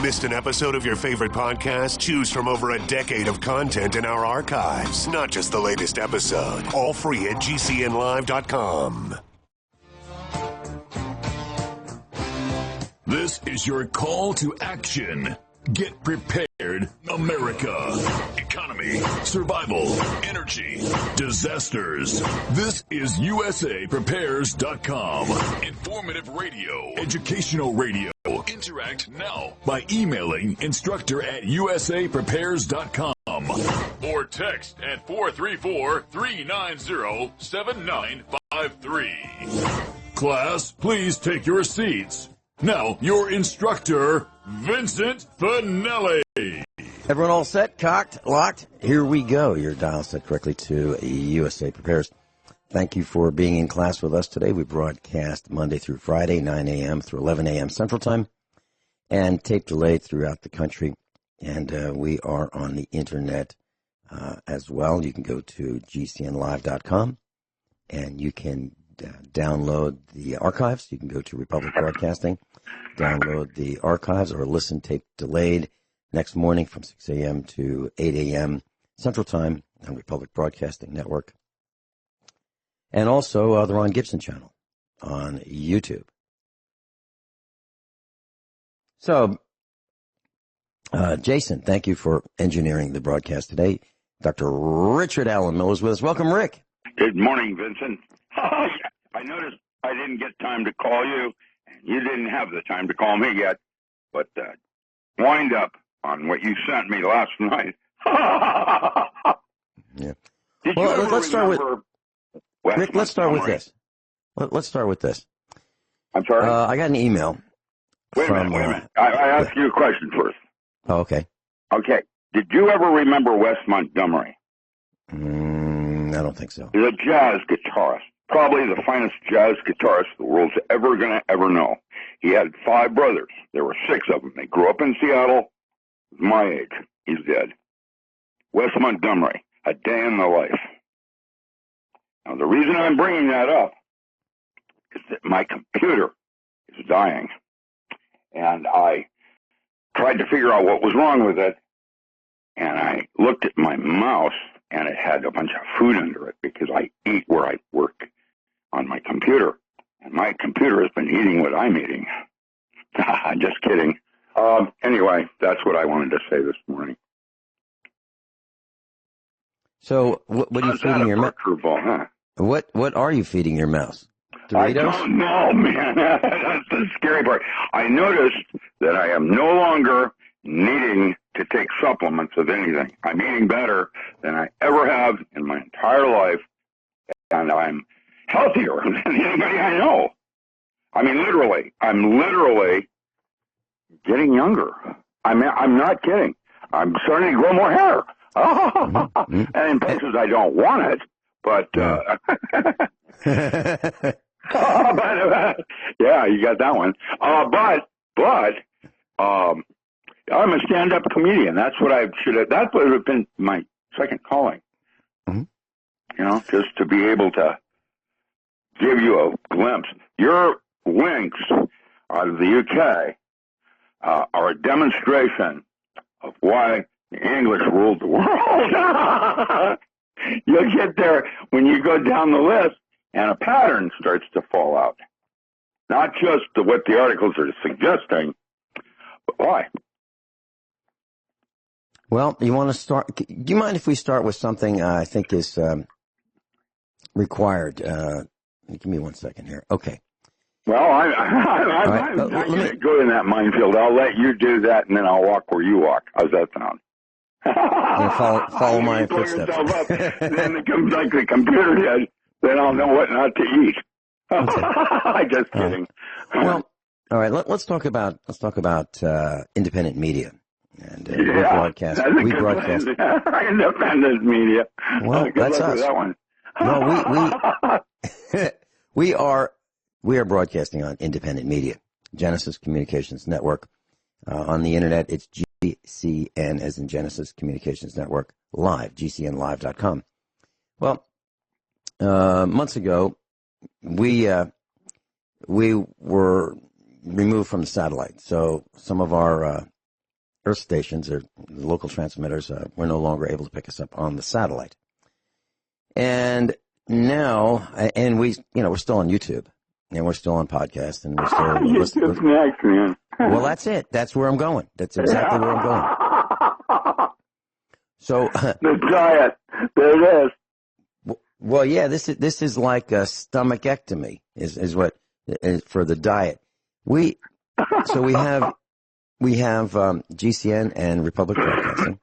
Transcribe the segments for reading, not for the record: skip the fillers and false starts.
Missed an episode of your favorite podcast? Choose from over a decade of content in our archives, not just the latest episode. All free at GCNlive.com. This is your call to action. Get prepared, America. Economy, survival, energy, disasters. This is USAPrepares.com. Informative radio, educational radio. Interact now by emailing instructor@USAPrepares.com or text at 434-390-7953. Class, please take your seats. Now, your instructor, Vincent Finelli. Everyone all set, cocked, locked? Here we go. Your dial set correctly to USA Prepares. Thank you for being in class with us today. We broadcast Monday through Friday, 9 a.m. through 11 a.m. Central Time, and tape delayed throughout the country. And we are on the Internet as well. You can go to GCNlive.com, and you can download the archives. You can go to Republic Broadcasting, download the archives, or listen tape delayed next morning from 6 a.m. to 8 a.m. Central Time on Republic Broadcasting Network. And also the Ron Gibson channel on YouTube. So, Jason, thank you for engineering the broadcast today. Dr. Richard Allen Miller is with us. Welcome, Rick. Good morning, Vincent. I noticed I didn't get time to call you, and you didn't have the time to call me yet, but wind up on what you sent me last night. Yeah. Well, let's start with Rick. Let's start with this. Let's start with this. I'm sorry. I got an email. Wait a minute. I asked you a question first. Oh, okay. Okay. Did you ever remember Wes Montgomery? I don't think so. He's a jazz guitarist. Probably the finest jazz guitarist the world's ever going to ever know. He had 5 brothers. There were 6 of them. They grew up in Seattle. My age. He's dead. Wes Montgomery, A Day in the Life. Now, the reason I'm bringing that up is that my computer is dying. And I tried to figure out what was wrong with it. And I looked at my mouse, and it had a bunch of food under it because I eat where I work on my computer. And my computer has been eating what I'm eating. Just kidding. Anyway, that's what I wanted to say this morning. So, what are you feeding your mouse? Huh? What are you feeding your mouse? Doritos? I don't know, man. That's the scary part. I noticed that I am no longer needing to take supplements of anything. I'm eating better than I ever have in my entire life, and I'm healthier than anybody I know. I mean, literally. I'm literally getting younger. I'm not kidding. I'm starting to grow more hair. And in places I don't want it, but yeah, you got that one. But I'm a stand-up comedian. That's what I should have. That would have been my second calling. Mm-hmm. You know, just to be able to give you a glimpse. Your links out of the UK are a demonstration of why the English ruled the world. You'll get there when you go down the list, and a pattern starts to fall out. Not just what the articles are suggesting, but why. Well, you want to start? Do you mind if we start with something I think is required? Give me 1 second here. Okay. Well, I'm not going to go in that minefield. I'll let you do that, and then I'll walk where you walk. How's that sound? Follow my footsteps. Then it comes like the computer did. Then I'll know what not to eat. Okay. Just kidding. Well, all right. Let's talk about independent media. And we broadcast. Independent media. Well, that's us. That one. No, we are broadcasting on independent media, Genesis Communications Network. On the Internet, it's GCN, as in Genesis Communications Network, live, GCNlive.com. Well, months ago, we were removed from the satellite. So some of our Earth stations or local transmitters were no longer able to pick us up on the satellite. And now, and we're still on YouTube, and we're still on podcast, and we're still YouTube's next, man. Well, that's it. That's where I'm going. That's exactly where I'm going. So the diet. There it is. Well, yeah, this is like a stomachectomy is what is for the diet. We have GCN and Republic Broadcasting.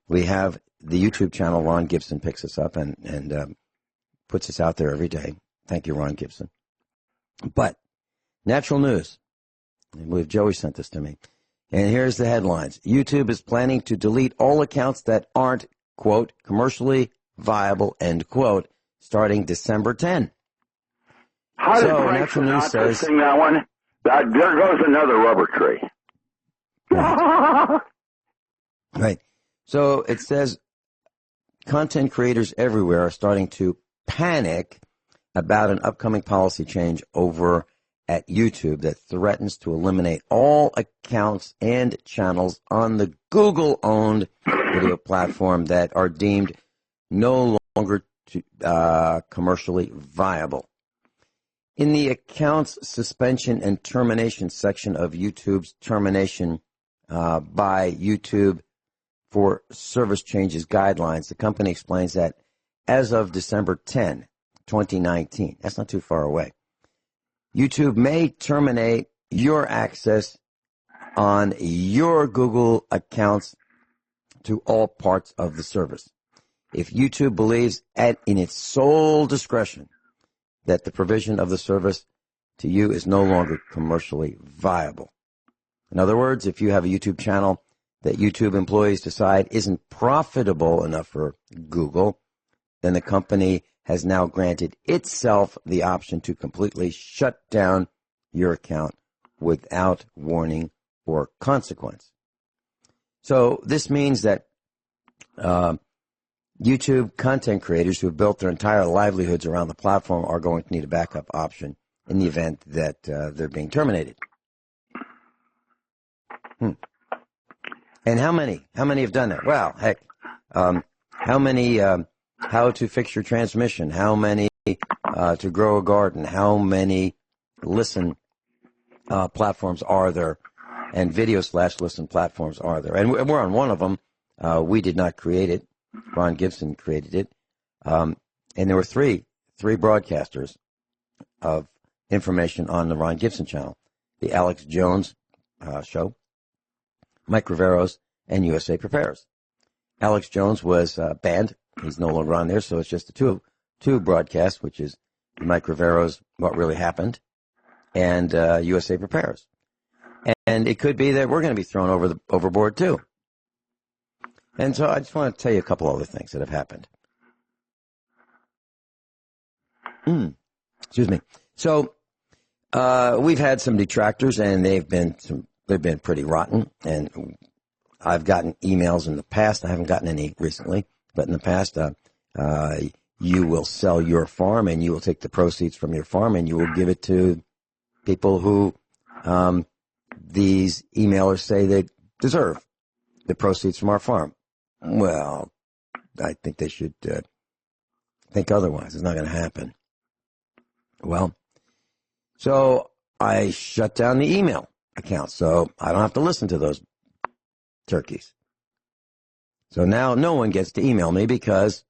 We have the YouTube channel. Ron Gibson picks us up and puts us out there every day. Thank you, Ron Gibson. But Natural News, I believe Joey sent this to me. And here's the headlines. YouTube is planning to delete all accounts that aren't, quote, commercially viable, end quote, starting December 10. How did Frank Sinatra sing that one? There goes another rubber tree. Right. So it says content creators everywhere are starting to panic about an upcoming policy change over at YouTube that threatens to eliminate all accounts and channels on the Google-owned video platform that are deemed no longer commercially viable. In the accounts suspension and termination section of YouTube's termination by YouTube for service changes guidelines, the company explains that as of December 10, 2019, that's not too far away, YouTube may terminate your access on your Google accounts to all parts of the service. If YouTube believes in its sole discretion that the provision of the service to you is no longer commercially viable. In other words, if you have a YouTube channel that YouTube employees decide isn't profitable enough for Google, then the company has now granted itself the option to completely shut down your account without warning or consequence. So this means that YouTube content creators who have built their entire livelihoods around the platform are going to need a backup option in the event that they're being terminated. And how many have done that? Well, heck, how many how to fix your transmission, how many to grow a garden, how many listen platforms are there, and video/listen platforms are there. And we're on one of them. We did not create it. Ron Gibson created it. And there were three broadcasters of information on the Ron Gibson channel. The Alex Jones show, Mike Riveros, and USA Prepares. Alex Jones was banned. He's no longer on there, so it's just the two broadcasts, which is Mike Riveros, What Really Happened, and USA Prepares. And it could be that we're going to be thrown overboard, too. And so I just want to tell you a couple other things that have happened. Excuse me. So we've had some detractors, and they've been pretty rotten. And I've gotten emails in the past. I haven't gotten any recently, but in the past, you will sell your farm, and you will take the proceeds from your farm, and you will give it to people who these emailers say they deserve the proceeds from our farm. Well, I think they should think otherwise. It's not going to happen. Well, so I shut down the email account, so I don't have to listen to those turkeys. So now no one gets to email me because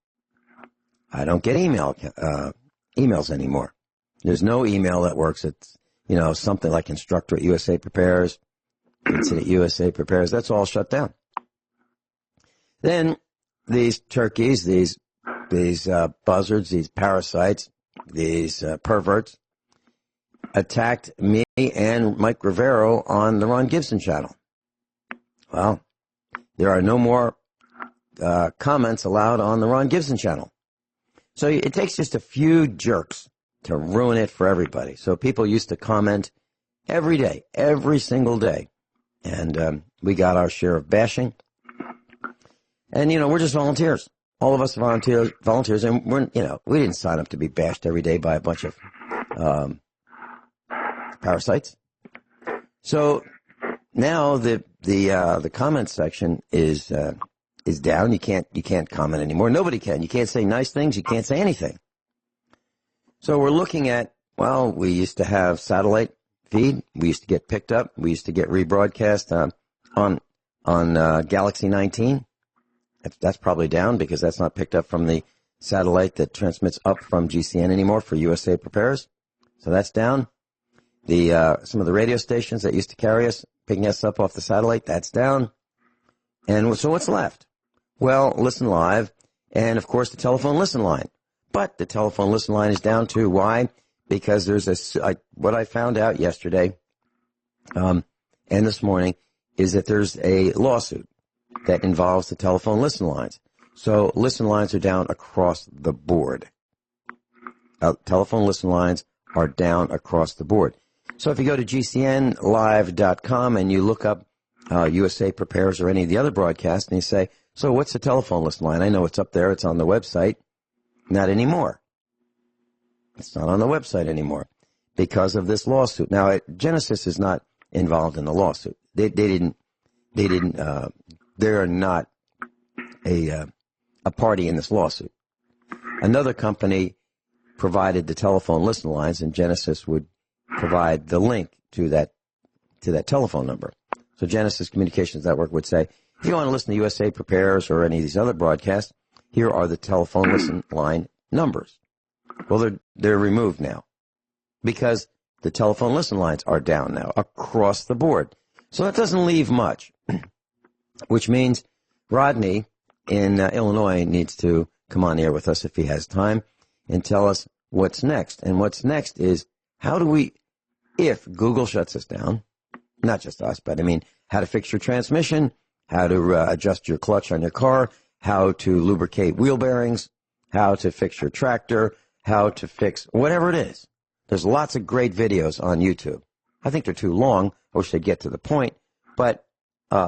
I don't get emails anymore. There's no email that works. It's, something like Instructor at USA Prepares, Incident USA Prepares. That's all shut down. Then these turkeys, these buzzards, these parasites, these perverts attacked me and Mike Rivero on the Ron Gibson channel. Well, there are no more comments allowed on the Ron Gibson channel. So it takes just a few jerks to ruin it for everybody. So people used to comment every day, every single day. And we got our share of bashing. And, we're just volunteers. All of us are volunteers, and we didn't sign up to be bashed every day by a bunch of parasites. So now the the comment section is down. You can't comment anymore. Nobody can. You can't say nice things. You can't say anything. So we're looking at, well, we used to have satellite feed. We used to get picked up. We used to get rebroadcast on Galaxy 19. That's probably down because that's not picked up from the satellite that transmits up from GCN anymore for USA Prepares. So that's down. Some of the radio stations that used to carry us, picking us up off the satellite, that's down. And so what's left? Well, Listen Live, and of course the telephone listen line. But the telephone listen line is down too. Why? Because there's what I found out yesterday, and this morning, is that there's a lawsuit that involves the telephone listen lines. So listen lines are down across the board. Telephone listen lines are down across the board. So if you go to GCNlive.com and you look up USA Prepares or any of the other broadcasts and you say, so what's the telephone listen line? I know it's up there. It's on the website. Not anymore. It's not on the website anymore because of this lawsuit. Now, Genesis is not involved in the lawsuit. They are not a party in this lawsuit. Another company provided the telephone listen lines, and Genesis would provide the link to that telephone number. So Genesis Communications Network would say, if you want to listen to USA Prepares or any of these other broadcasts, here are the telephone listen line numbers. Well, they're removed now because the telephone listen lines are down now across the board. So that doesn't leave much, which means Rodney in Illinois needs to come on air with us if he has time and tell us what's next. And what's next is if Google shuts us down, not just us, but I mean, how to fix your transmission, how to adjust your clutch on your car, how to lubricate wheel bearings, how to fix your tractor, how to fix whatever it is. There's lots of great videos on YouTube. I think they're too long. I wish they'd get to the point, but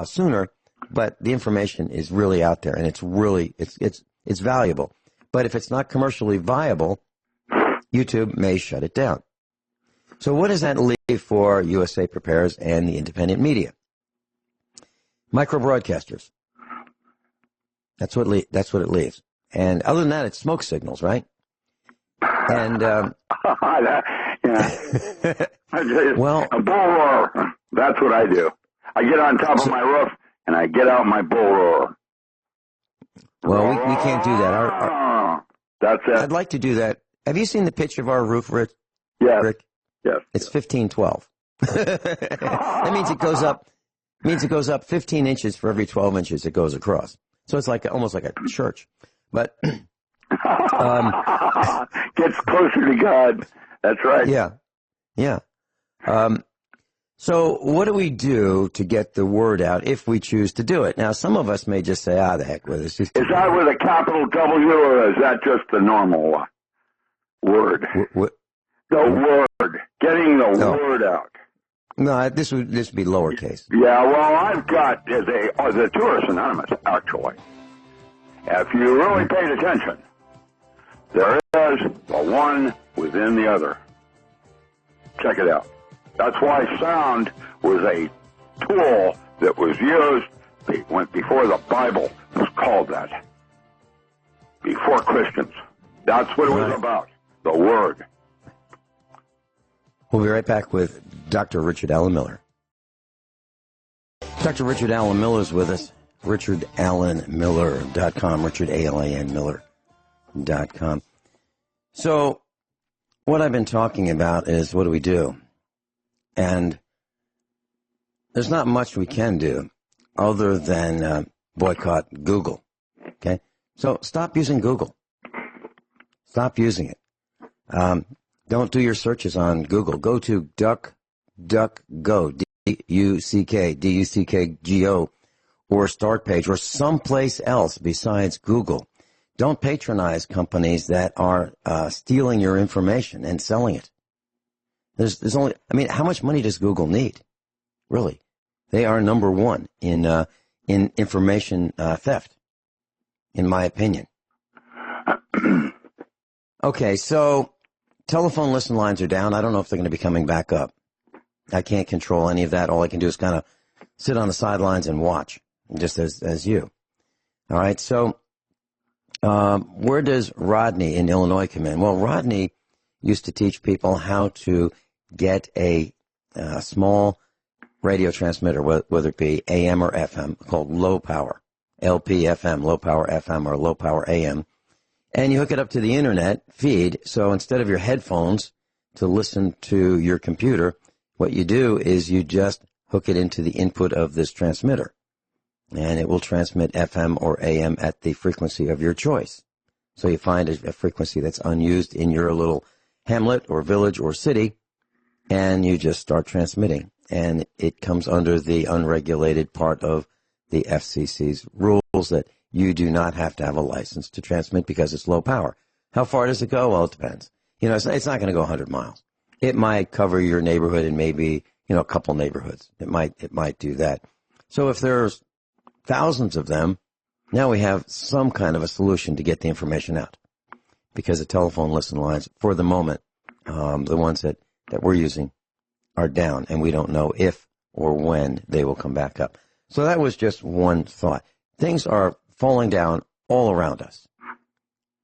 sooner. But the information is really out there, and it's really it's valuable. But if it's not commercially viable, YouTube may shut it down. So what does that leave for USA Prepares and the independent media? Micro broadcasters. That's what it leaves. And other than that, it's smoke signals, right? And well, a bull roar. That's what I do. I get on top of my roof and I get out my bull roar. Well, we can't do that. That's it. I'd like to do that. Have you seen the pitch of our roof, Rick? Yes. Rick? Yes. It's 1512. That means it goes up. Means it goes up 15 inches for every 12 inches it goes across. So it's like almost like a church. But gets closer to God. That's right. Yeah. So what do we do to get the word out if we choose to do it? Now, some of us may just say, the heck with it. Is that with a capital W or is that just the normal word? The word. Getting the word out. No, this would be lowercase. Yeah, well, I've got, as a Tourist Anonymous, actually, if you really paid attention, there is the one within the other. Check it out. That's why sound was a tool that was used before the Bible was called that. Before Christians. That's what it was about. The Word. We'll be right back with Dr. Richard Alan Miller. Dr. Richard Alan Miller is with us. RichardAlanMiller.com. RichardAlanMiller.com. So what I've been talking about is what do we do? And there's not much we can do other than boycott Google. Okay? So stop using Google. Stop using it. Don't do your searches on Google. Go to DuckDuckGo, D-U-C-K-G-O, or StartPage, or someplace else besides Google. Don't patronize companies that are stealing your information and selling it. There's only, how much money does Google need? Really? They are number one in information theft, in my opinion. Okay, so telephone listen lines are down. I don't know if they're going to be coming back up. I can't control any of that. All I can do is kind of sit on the sidelines and watch, just as you. All right, so where does Rodney in Illinois come in? Well, Rodney used to teach people how to get a small radio transmitter, whether it be AM or FM, called low power, LPFM, low power FM or low power AM. And you hook it up to the internet feed. So instead of your headphones to listen to your computer, what you do is you just hook it into the input of this transmitter. And it will transmit FM or AM at the frequency of your choice. So you find a frequency that's unused in your little hamlet or village or city, and you just start transmitting. And it comes under the unregulated part of the FCC's rules that you do not have to have a license to transmit because it's low power. How far does it go? Well, it depends. It's not going to go 100 miles. It might cover your neighborhood and maybe, a couple neighborhoods. It might do that. So if there's thousands of them, now we have some kind of a solution to get the information out. Because the telephone listen lines, for the moment, the ones that we're using are down, and we don't know if or when they will come back up. So that was just one thought. Things are falling down all around us.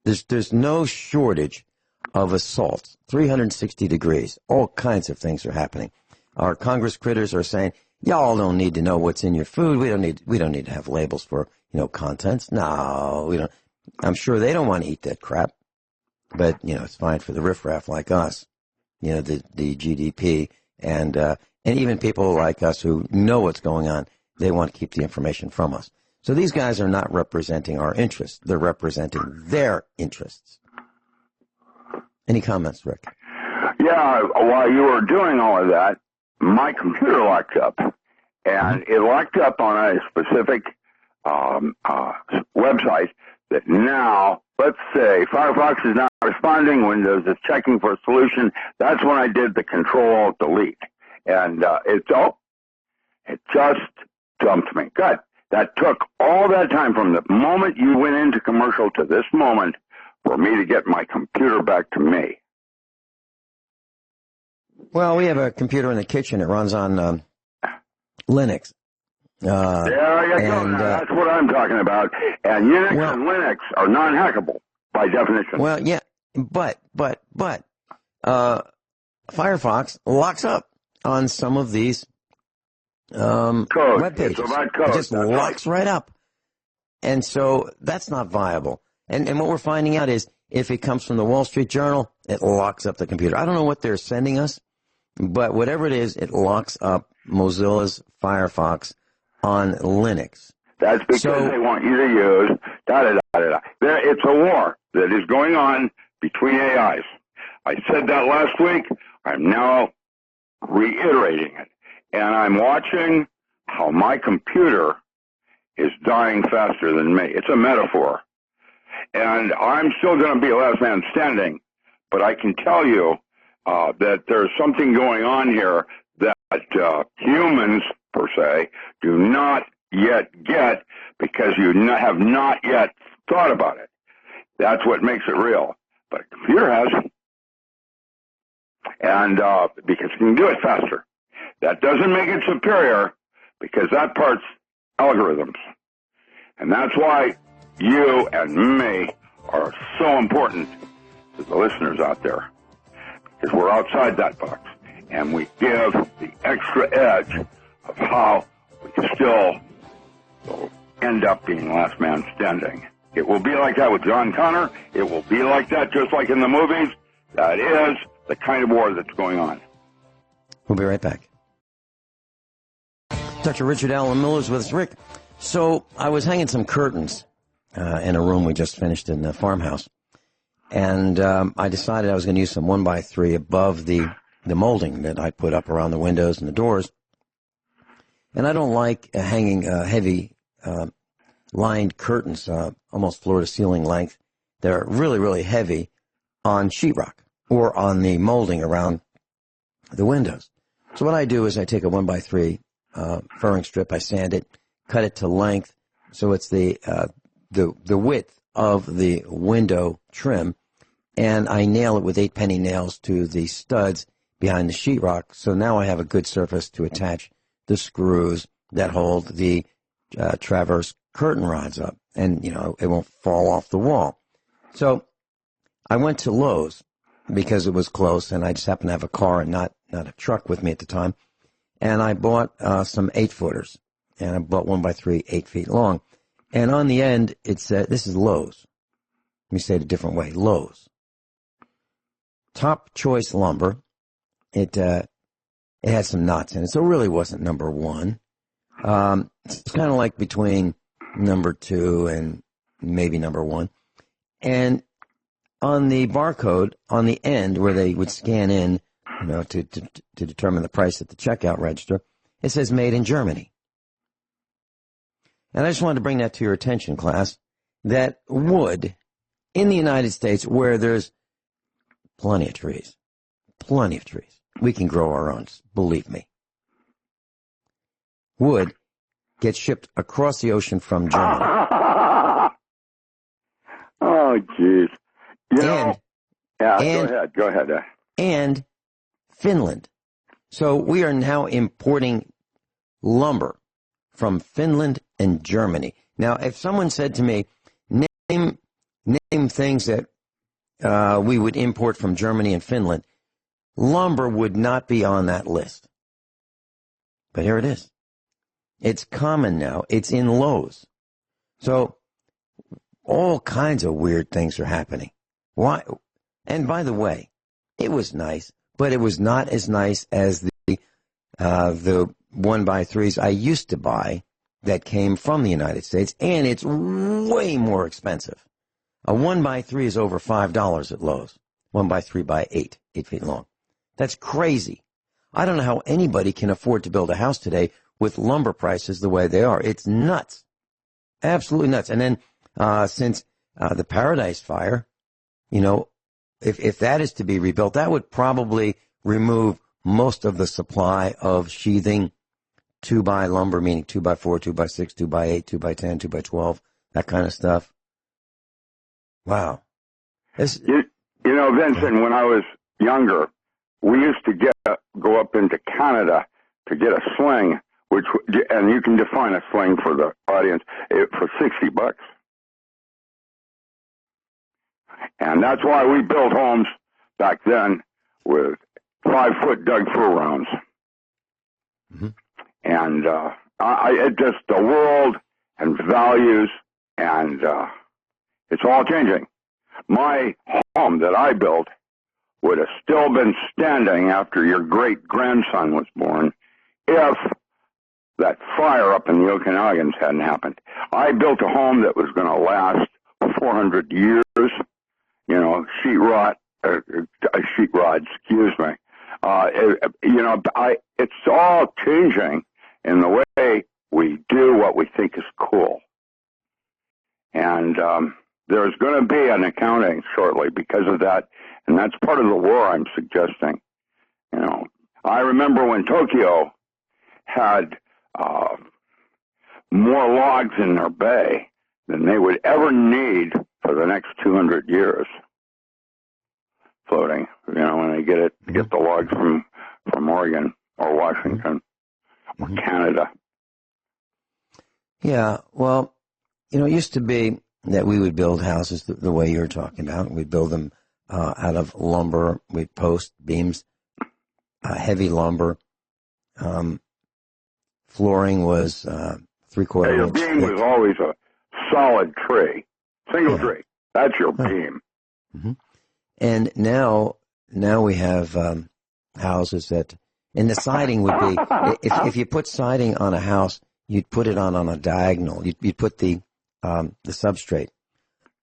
There's no shortage of assaults, 360 degrees. All kinds of things are happening. Our Congress critters are saying, y'all don't need to know what's in your food. We don't need to have labels for, contents. No, we don't. I'm sure they don't want to eat that crap. But, it's fine for the riffraff like us, the GDP, and even people like us who know what's going on. They want to keep the information from us. So these guys are not representing our interests. They're representing their interests. Any comments, Rick? Yeah, while you were doing all of that, my computer locked up. And it locked up on a specific website that now, let's say, Firefox is not responding, Windows is checking for a solution. That's when I did the Control-Alt-Delete. And it just dumped me. Good. That took all that time from the moment you went into commercial to this moment for me to get my computer back to me. Well, we have a computer in the kitchen. It runs on Linux. There you go. That's what I'm talking about. And Unix and Linux are non-hackable by definition. Well, yeah, but Firefox locks up on some of these web pages. It just locks right up. And so that's not viable. And what we're finding out is if it comes from the Wall Street Journal, it locks up the computer. I don't know what they're sending us, but whatever it is, it locks up Mozilla's Firefox on Linux. That's because they want you to use da-da-da-da-da. It's a war that is going on between AIs. I said that last week. I'm now reiterating it. And I'm watching how my computer is dying faster than me. It's a metaphor. And I'm still going to be last man standing, but I can tell you that there's something going on here that humans, per se, do not yet get because you have not yet thought about it. That's what makes it real. But a computer has. And because it can do it faster. That doesn't make it superior because that part's algorithms. And that's why you and me are so important to the listeners out there. Because we're outside that box. And we give the extra edge of how we still will end up being last man standing. It will be like that with John Connor. It will be like that just like in the movies. That is the kind of war that's going on. We'll be right back. Dr. Richard Allen Miller's with us. Rick, so I was hanging some curtains in a room we just finished in the farmhouse. And I decided I was going to use some 1x3 above the molding that I put up around the windows and the doors. And I don't like hanging heavy lined curtains, almost floor-to-ceiling length. They're really, really heavy on sheetrock or on the molding around the windows. So what I do is I take a 1x3 furring strip, I sand it, cut it to length, so it's the width of the window trim, and I nail it with 8-penny nails to the studs behind the sheetrock. So now I have a good surface to attach the screws that hold the traverse curtain rods up, and it won't fall off the wall. So I went to Lowe's because it was close, and I just happened to have a car and not a truck with me at the time, and I bought some 8-footers, and I bought 1x3, 8 feet long, and on the end it said, this is Lowe's. Let me say it a different way, Lowe's. Top choice lumber. It had some knots in it, so it really wasn't number one. It's kind of like between number 2 and maybe number 1. And on the barcode, on the end where they would scan in, to determine the price at the checkout register, it says made in Germany. And I just wanted to bring that to your attention, class, that wood in the United States, where there's plenty of trees, we can grow our own, believe me. Wood gets shipped across the ocean from Germany. Oh, jeez. Go ahead. And Finland. So we are now importing lumber from Finland and Germany. Now, if someone said to me, name things that we would import from Germany and Finland, lumber would not be on that list. But here it is. It's common now. It's in Lowe's. So all kinds of weird things are happening. Why? And by the way, it was nice, but it was not as nice as the 1x3s I used to buy that came from the United States, and it's way more expensive. A 1x3 is over $5 at Lowe's. 1x3 by 8 feet long. That's crazy. I don't know how anybody can afford to build a house today with lumber prices the way they are. It's nuts. Absolutely nuts. And then since the Paradise Fire, if that is to be rebuilt, that would probably remove most of the supply of sheathing 2x lumber, meaning 2x4, 2x6, 2x8, 2x10, 2x12, that kind of stuff. Wow. Vincent, when I was younger, we used to go up into Canada to get a sling, and you can define a sling for the audience, for $60. And that's why we built homes back then with 5-foot Doug fir rounds. Mm-hmm. And it just, the world and values, and it's all changing. My home that I built would have still been standing after your great-grandson was born if that fire up in the Okanagans hadn't happened. I built a home that was going to last 400 years, sheetrod, excuse me. It's all changing in the way we do what we think is cool. And there's going to be an accounting shortly because of that, and that's part of the war I'm suggesting. I remember when Tokyo had more logs in their bay than they would ever need for the next 200 years floating, when they get the logs from Oregon or Washington or Canada. Yeah, well, it used to be that we would build houses the way you're talking about. We'd build them out of lumber. We'd post beams, heavy lumber. Flooring was 3/4 your inch. Beam was always a solid tree, single tree. That's your beam. Mm-hmm. And now we have houses that, and the siding would be, if you put siding on a house, you'd put it on a diagonal. You'd put the substrate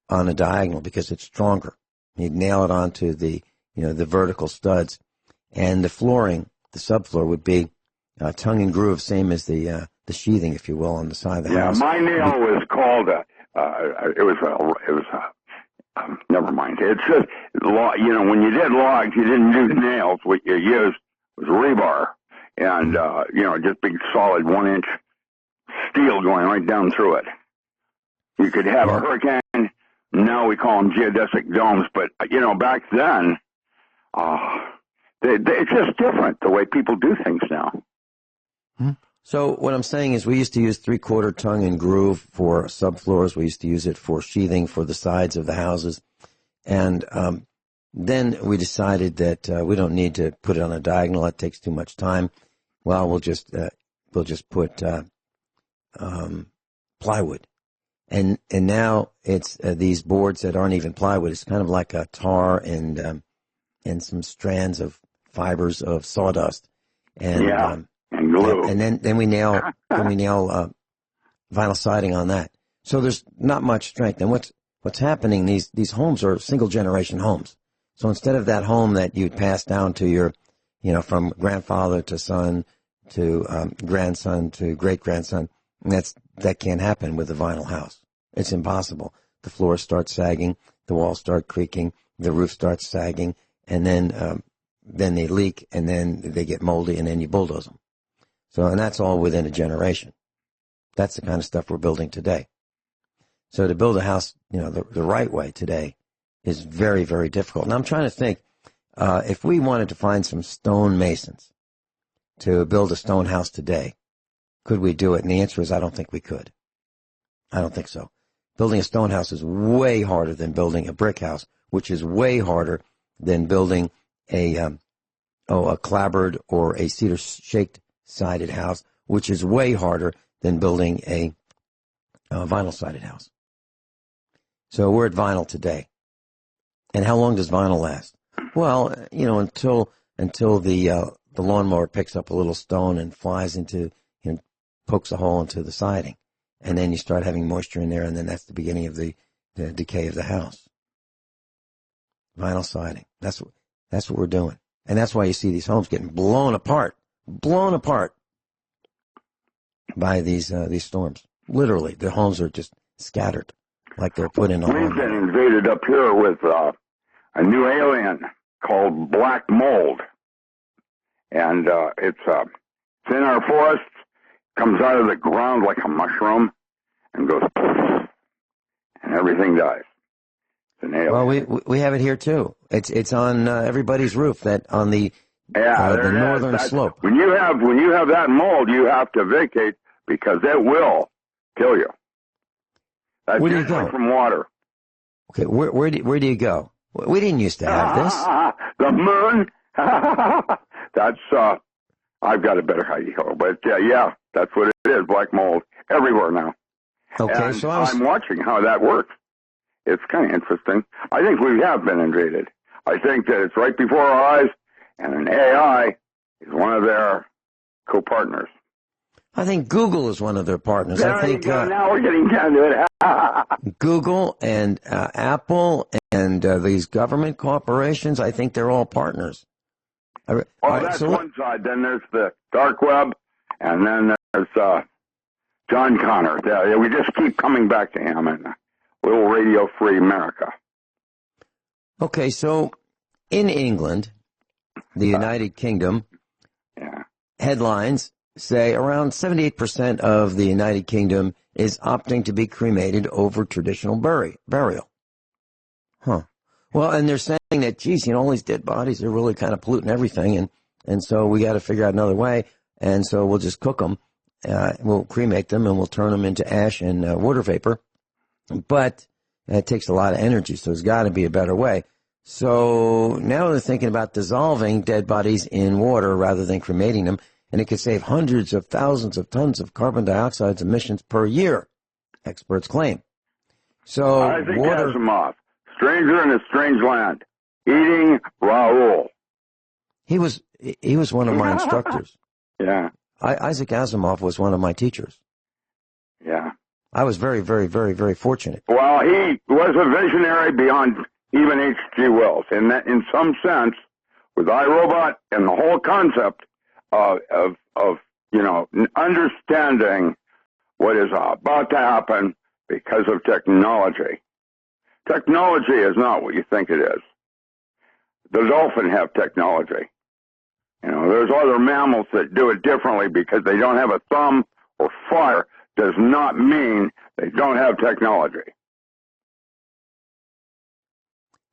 on a diagonal because it's stronger. You'd nail it onto the vertical studs, and the flooring, the subfloor, would be tongue and groove, same as the sheathing, if you will, on the side of the house. Yeah, my nail was called never mind. It's just, when you did logs, you didn't do nails. What you used was rebar and, just big solid 1-inch steel going right down through it. You could have a hurricane. Now we call them geodesic domes. But, back then, it's just different the way people do things now. So what I'm saying is we used to use 3/4 tongue and groove for subfloors. We used to use it for sheathing for the sides of the houses. And then we decided that we don't need to put it on a diagonal. It takes too much time. Well, we'll just put plywood. And now it's these boards that aren't even plywood. It's kind of like a tar and some strands of fibers of sawdust. And and glue. and then we nail vinyl siding on that. So there's not much strength. And what's happening? These homes are single generation homes. So instead of that home that you'd pass down to your, from grandfather to son to grandson to great grandson, that can't happen with a vinyl house. It's impossible. The floors start sagging, the walls start creaking, the roof starts sagging, and then they leak, and then they get moldy, and then you bulldoze them. So, and that's all within a generation. That's the kind of stuff we're building today. So to build a house, the right way today is very, very difficult. And I'm trying to think, if we wanted to find some stone masons to build a stone house today, could we do it? And the answer is I don't think we could. I don't think so. Building a stone house is way harder than building a brick house, which is way harder than building a clapboard or a cedar shake sided house, which is way harder than building a vinyl sided house. So we're at vinyl today. And how long does vinyl last? Well, until the lawnmower picks up a little stone and flies into, pokes a hole into the siding. And then you start having moisture in there, and then that's the beginning of the decay of the house. Vinyl siding. That's what we're doing. And that's why you see these homes getting blown apart by these storms. Literally, the homes are just scattered, like they're put in a We've been invaded up here with a new alien called black mold, and it's in our forests, comes out of the ground like a mushroom, and goes poof, and everything dies. It's an alien. Well, we have it here too. It's on everybody's roof. That on the northern slope. When you have that mold, you have to vacate because it will kill you. That's where do you go? From water. Okay, where do you go? We didn't used to have this. The moon. That's I've got a better idea, but yeah, that's what it is. Black mold everywhere now. Okay, and so I'm watching how that works. It's kind of interesting. I think we have been invaded. I think that it's right before our eyes, and an AI is one of their co-partners. I think Google is one of their partners. There I think you go. Now we're getting down to it. Google and Apple and these government corporations, I think they're all partners. That's one side. Then there's the dark web, and then there's John Connor. Yeah, we just keep coming back to him and little radio-free America. Okay, so in England, the United Kingdom, headlines say around 78% of the United Kingdom is opting to be cremated over traditional burial. Huh. Well, and they're saying that, geez, all these dead bodies are really kind of polluting everything, and so we got to figure out another way, and so we'll just cook them, we'll cremate them, and we'll turn them into ash and water vapor. But it takes a lot of energy, so there's got to be a better way. So now they're thinking about dissolving dead bodies in water rather than cremating them, and it could save hundreds of thousands of tons of carbon dioxide emissions per year, experts claim. So I think Asimov, Stranger in a Strange Land, eating Raoul. He was one of my instructors. Yeah. Isaac Asimov was one of my teachers. Yeah. I was very, very, very, very fortunate. Well, he was a visionary beyond even H.G. Wells. In some sense, with iRobot and the whole concept of understanding what is about to happen because of technology. Technology is not what you think it is. The dolphin have technology. There's other mammals that do it differently because they don't have a thumb or fire. Does not mean they don't have technology.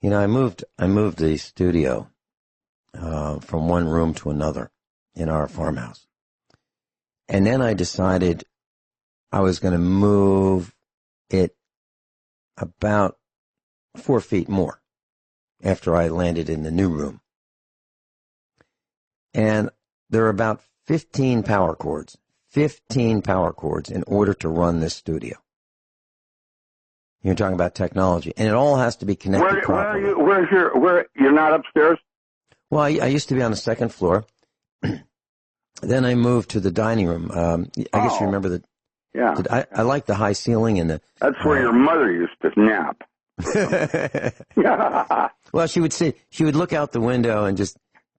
I moved the studio from one room to another in our farmhouse. And then I decided I was going to move it about 4 feet more after I landed in the new room. And there are about 15 power cords in order to run this studio. You're talking about technology, and it all has to be connected properly. You're not upstairs? Well, I used to be on the second floor. Then I moved to the dining room. I guess you remember that. Yeah. I like the high ceiling and the. That's where your mother used to nap. Well, she would look out the window and just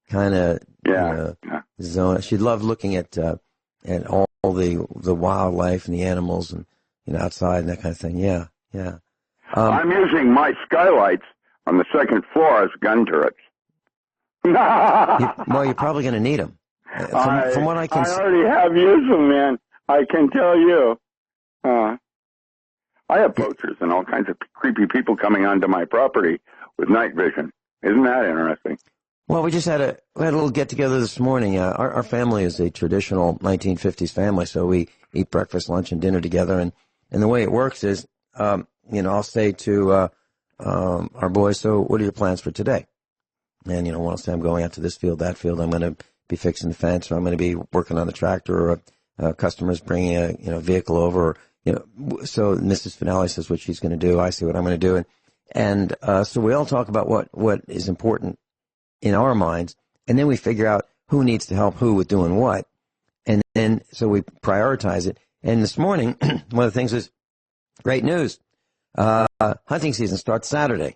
kind of zone. She'd love looking at all the wildlife and the animals and outside and that kind of thing. Yeah. I'm using my skylights on the second floor as gun turrets. Well, you're probably going to need them. From what I can see. I already have used them, man. I can tell you. I have poachers and all kinds of creepy people coming onto my property with night vision. Isn't that interesting? Well, we had a little get-together this morning. Our family is a traditional 1950s family, so we eat breakfast, lunch, and dinner together. And the way it works is, I'll say to our boys, so what are your plans for today? And, one will say, I'm going out to this field, that field. I'm going to be fixing the fence, or I'm going to be working on the tractor, or a customer's bringing a vehicle over. So Mrs. Finale says what she's going to do. I say what I'm going to do. And so we all talk about what is important in our minds, and then we figure out who needs to help who with doing what. And then, so we prioritize it. And this morning, one of the things is great news. Hunting season starts Saturday.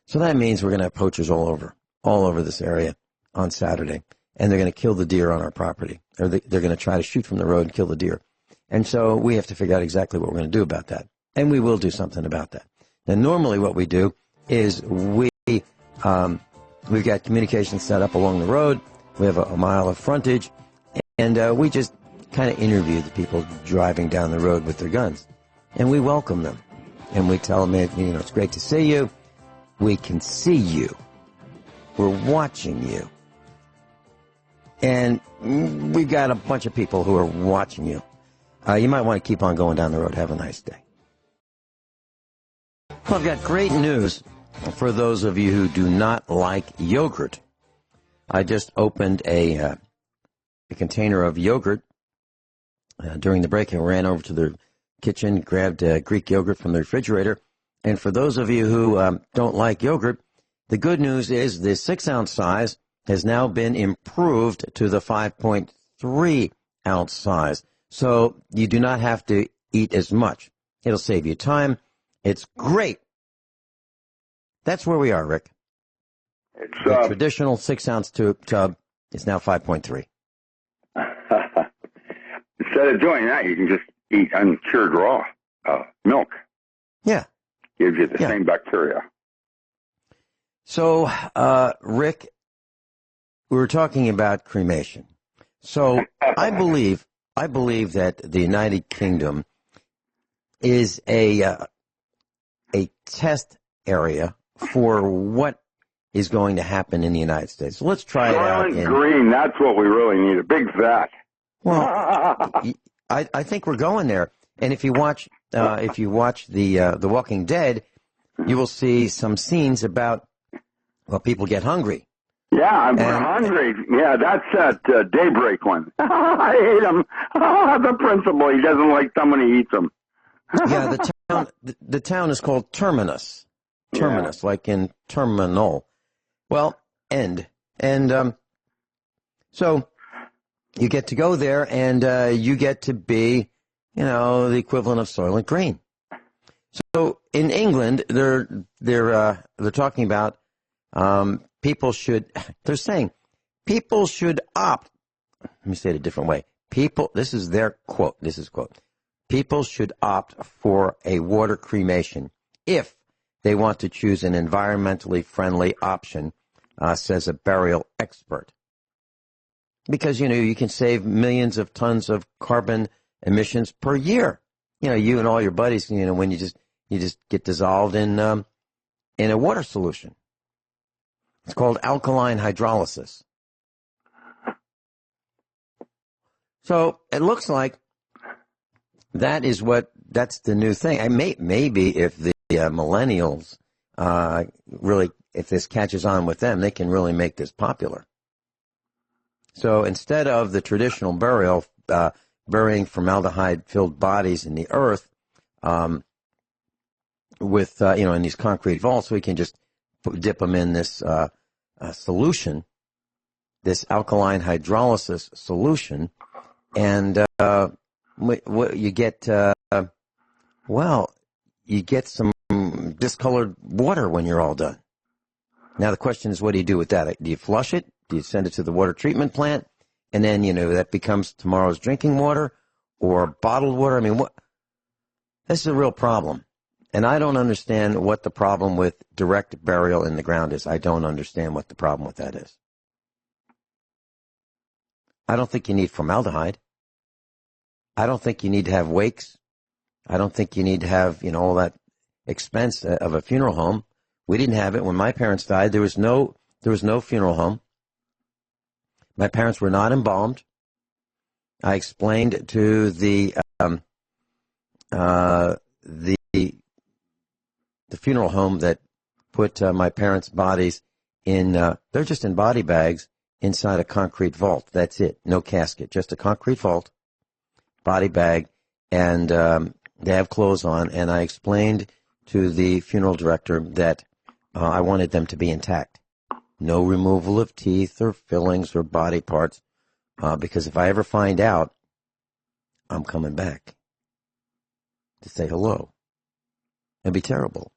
So that means we're going to have poachers all over this area on Saturday. And they're going to kill the deer on our property. Or they're going to try to shoot from the road and kill the deer. And so we have to figure out exactly what we're going to do about that. And we will do something about that. Now, normally what we do is we've got communication set up along the road. We have a mile of frontage. And we just kind of interview the people driving down the road with their guns. And we welcome them. And we tell them, it's great to see you. We can see you. We're watching you. And we've got a bunch of people who are watching you. You might want to keep on going down the road. Have a nice day. Well, I've got great news for those of you who do not like yogurt. I just opened a container of yogurt during the break and ran over to the kitchen, grabbed Greek yogurt from the refrigerator. And for those of you who don't like yogurt, the good news is the 6-ounce size has now been improved to the 5.3-ounce size. So you do not have to eat as much. It'll save you time. It's great. That's where we are, Rick. It's the traditional 6-ounce tub is now 5.3. Instead of doing that, you can just eat uncured raw milk. Yeah. Gives you the same bacteria. So, Rick, we were talking about cremation. So I believe that the United Kingdom is a test area for what is going to happen in the United States. So let's try it out. Green, that's what we really need, a big vat. Well, I think we're going there. And if you watch the Walking Dead, you will see some scenes about, people get hungry. Yeah, we're hungry. Yeah, that's that Daybreak one. I hate him. The principal, he doesn't like someone who eats him. Yeah, the town is called Terminus. Terminus, like in terminal. Well, end. And so you get to go there, and you get to be, the equivalent of Soylent Green. So in England, they're talking about they're saying people should opt. Let me say it a different way. This is their quote. People should opt for a water cremation if they want to choose an environmentally friendly option, says a burial expert. Because, you can save millions of tons of carbon emissions per year. You and all your buddies, when you just get dissolved in a water solution. It's called alkaline hydrolysis. So it looks like that's the new thing. Maybe if the millennials really, if this catches on with them, they can really make this popular. So instead of the traditional burial, burying formaldehyde-filled bodies in the earth, with in these concrete vaults, we can just dip them in this solution, this alkaline hydrolysis solution, and what you get, you get some discolored water when you're all done. Now the question is, what do you do with that? Do you flush it? Do you send it to the water treatment plant? And then, that becomes tomorrow's drinking water or bottled water? I mean, this is a real problem. And I don't understand what the problem with direct burial in the ground is. I don't understand what the problem with that is. I don't think you need formaldehyde. I don't think you need to have wakes. I don't think you need to have, all that expense of a funeral home. We didn't have it when my parents died. There was no funeral home. My parents were not embalmed. I explained to the funeral home that put my parents' bodies in, they're just in body bags inside a concrete vault. That's it. No casket, just a concrete vault, body bag, and they have clothes on. And I explained to the funeral director that I wanted them to be intact. No removal of teeth or fillings or body parts, because if I ever find out, I'm coming back to say hello. It'd be terrible.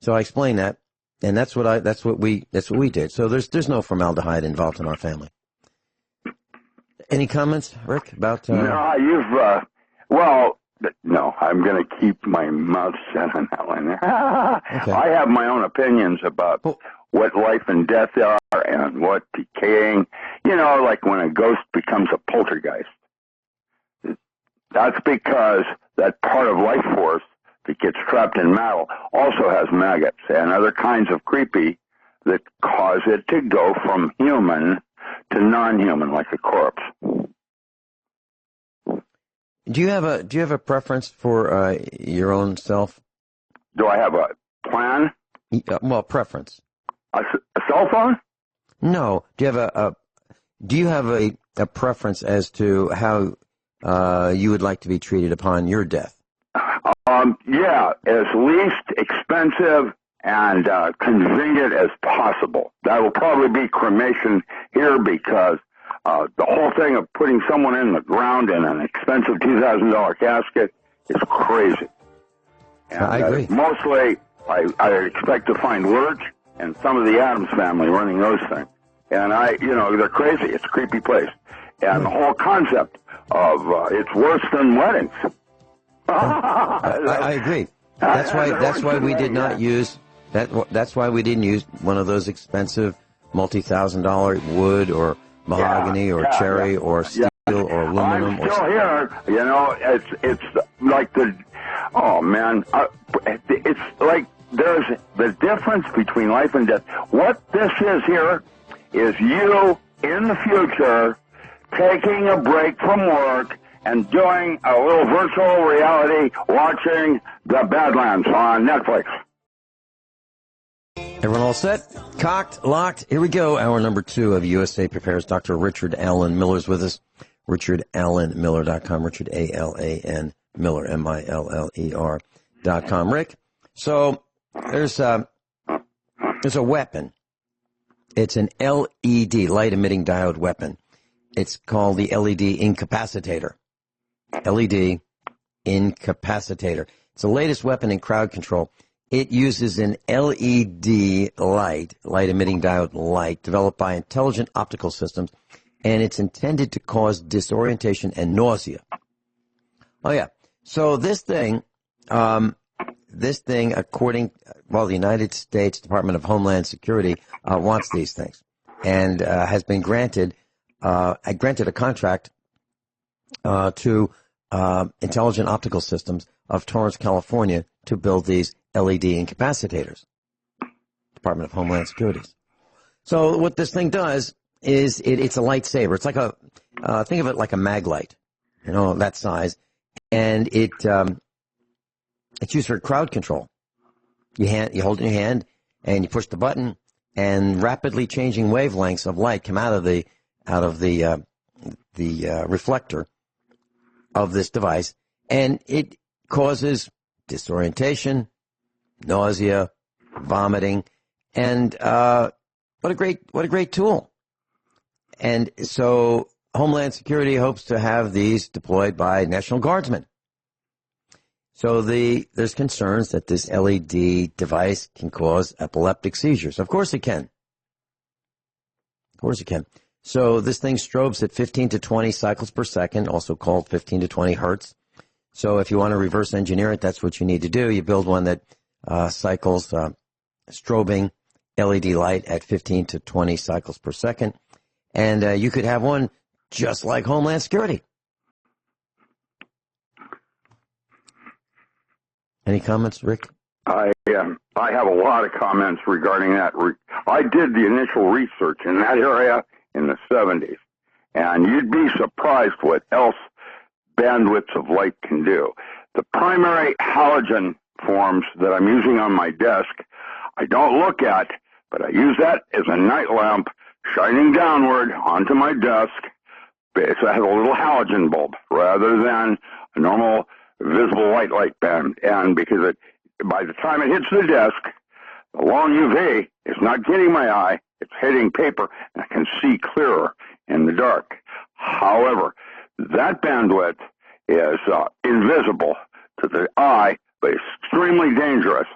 So I explained that, and that's what we did. So there's no formaldehyde involved in our family. Any comments, Rick, about? No, no, I'm going to keep my mouth shut on that one. Okay. I have my own opinions about what life and death are and what decaying, like when a ghost becomes a poltergeist. That's because that part of life force that gets trapped in metal also has maggots and other kinds of creepy that cause it to go from human to non-human, like a corpse. Do you have a preference for your own self? Do I have a plan? Well, preference. A cell phone? No. Do you have a preference as to how you would like to be treated upon your death? Yeah, as least expensive and convenient as possible. That will probably be cremation here, because the whole thing of putting someone in the ground in an expensive $2,000 casket is crazy. And, I agree. Mostly, I expect to find Lurch and some of the Addams family running those things. And they're crazy. It's a creepy place. And the whole concept of it's worse than weddings. I agree. That's why we did not use that. That's why we didn't use one of those expensive multi-$1,000 wood or mahogany or cherry or steel or aluminum. I'm still here. It's like it's like there's the difference between life and death. What this is here is you in the future taking a break from work and doing a little virtual reality, watching the Badlands on Netflix. Everyone all set? Cocked, locked. Here we go. Hour number 2 of USA Prepares. Dr. Richard Alan Miller's with us. RichardAlanMiller.com. Richard, A-L-A-N, Miller, M-I-L-L-E-R.com. Rick, so there's a weapon. It's an LED, light-emitting diode weapon. It's called the LED incapacitator. LED incapacitator. It's the latest weapon in crowd control. It uses an LED light-emitting diode light, developed by Intelligent Optical Systems, and it's intended to cause disorientation and nausea. Oh, yeah. So this thing, according, the United States Department of Homeland Security wants these things, and has been granted a contract to Intelligent Optical Systems of Torrance, California, to build these LED incapacitators. Department of Homeland Security. So what this thing does, is it's a lightsaber. It's like think of it like a mag light, that size, and it's used for crowd control. You hold it in your hand and you push the button, and rapidly changing wavelengths of light come out of the reflector of this device, and it causes disorientation, nausea, vomiting, and what a great tool. And so Homeland Security hopes to have these deployed by National Guardsmen. So there's concerns that this LED device can cause epileptic seizures. Of course it can. So this thing strobes at 15 to 20 cycles per second, also called 15 to 20 hertz. So if you want to reverse engineer it, that's what you need to do. You build one that cycles strobing LED light at 15 to 20 cycles per second. And you could have one just like Homeland Security. Any comments, Rick? I have a lot of comments regarding that. I did the initial research in that area in the 70s, and you'd be surprised what else bandwidths of light can do. The primary halogen forms that I'm using on my desk, I don't look at, but I use that as a night lamp shining downward onto my desk. So I have a little halogen bulb rather than a normal visible light band. And because by the time it hits the desk, the long UV is not getting my eye, it's hitting paper, and I can see clearer in the dark. However, that bandwidth is invisible to the eye, but extremely dangerous.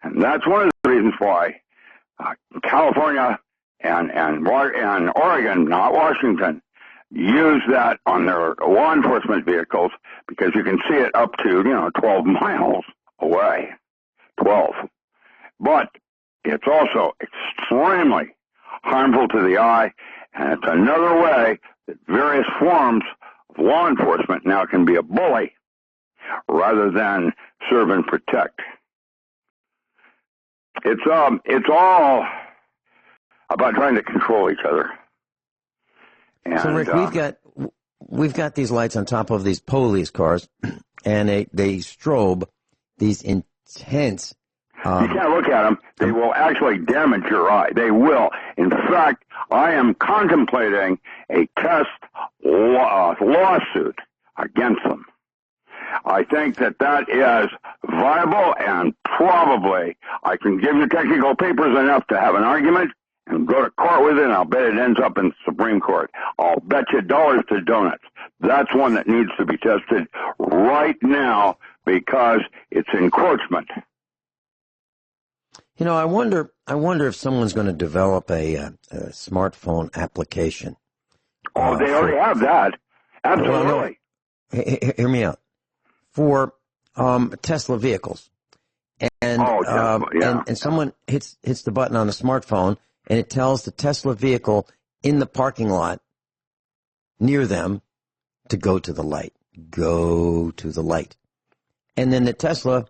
And that's one of the reasons why California and Oregon, not Washington, use that on their law enforcement vehicles, because you can see it up to 12 miles away. 12. But it's also extremely harmful to the eye, and it's another way that various forms of law enforcement now can be a bully rather than serve and protect. It's all about trying to control each other. And, so Rick, we've got these lights on top of these police cars, and they strobe these intense. You can't look at them. They will actually damage your eye. They will. In fact, I am contemplating a test lawsuit against them. I think that is viable, and probably I can give you technical papers enough to have an argument and go to court with it, and I'll bet it ends up in the Supreme Court. I'll bet you dollars to donuts. That's one that needs to be tested right now because it's encroachment. I wonder if someone's going to develop a smartphone application. Oh, they already have that. Absolutely. Hear me out. For Tesla vehicles, and and someone hits the button on the smartphone, and it tells the Tesla vehicle in the parking lot near them to go to the light. Go to the light. And then the Tesla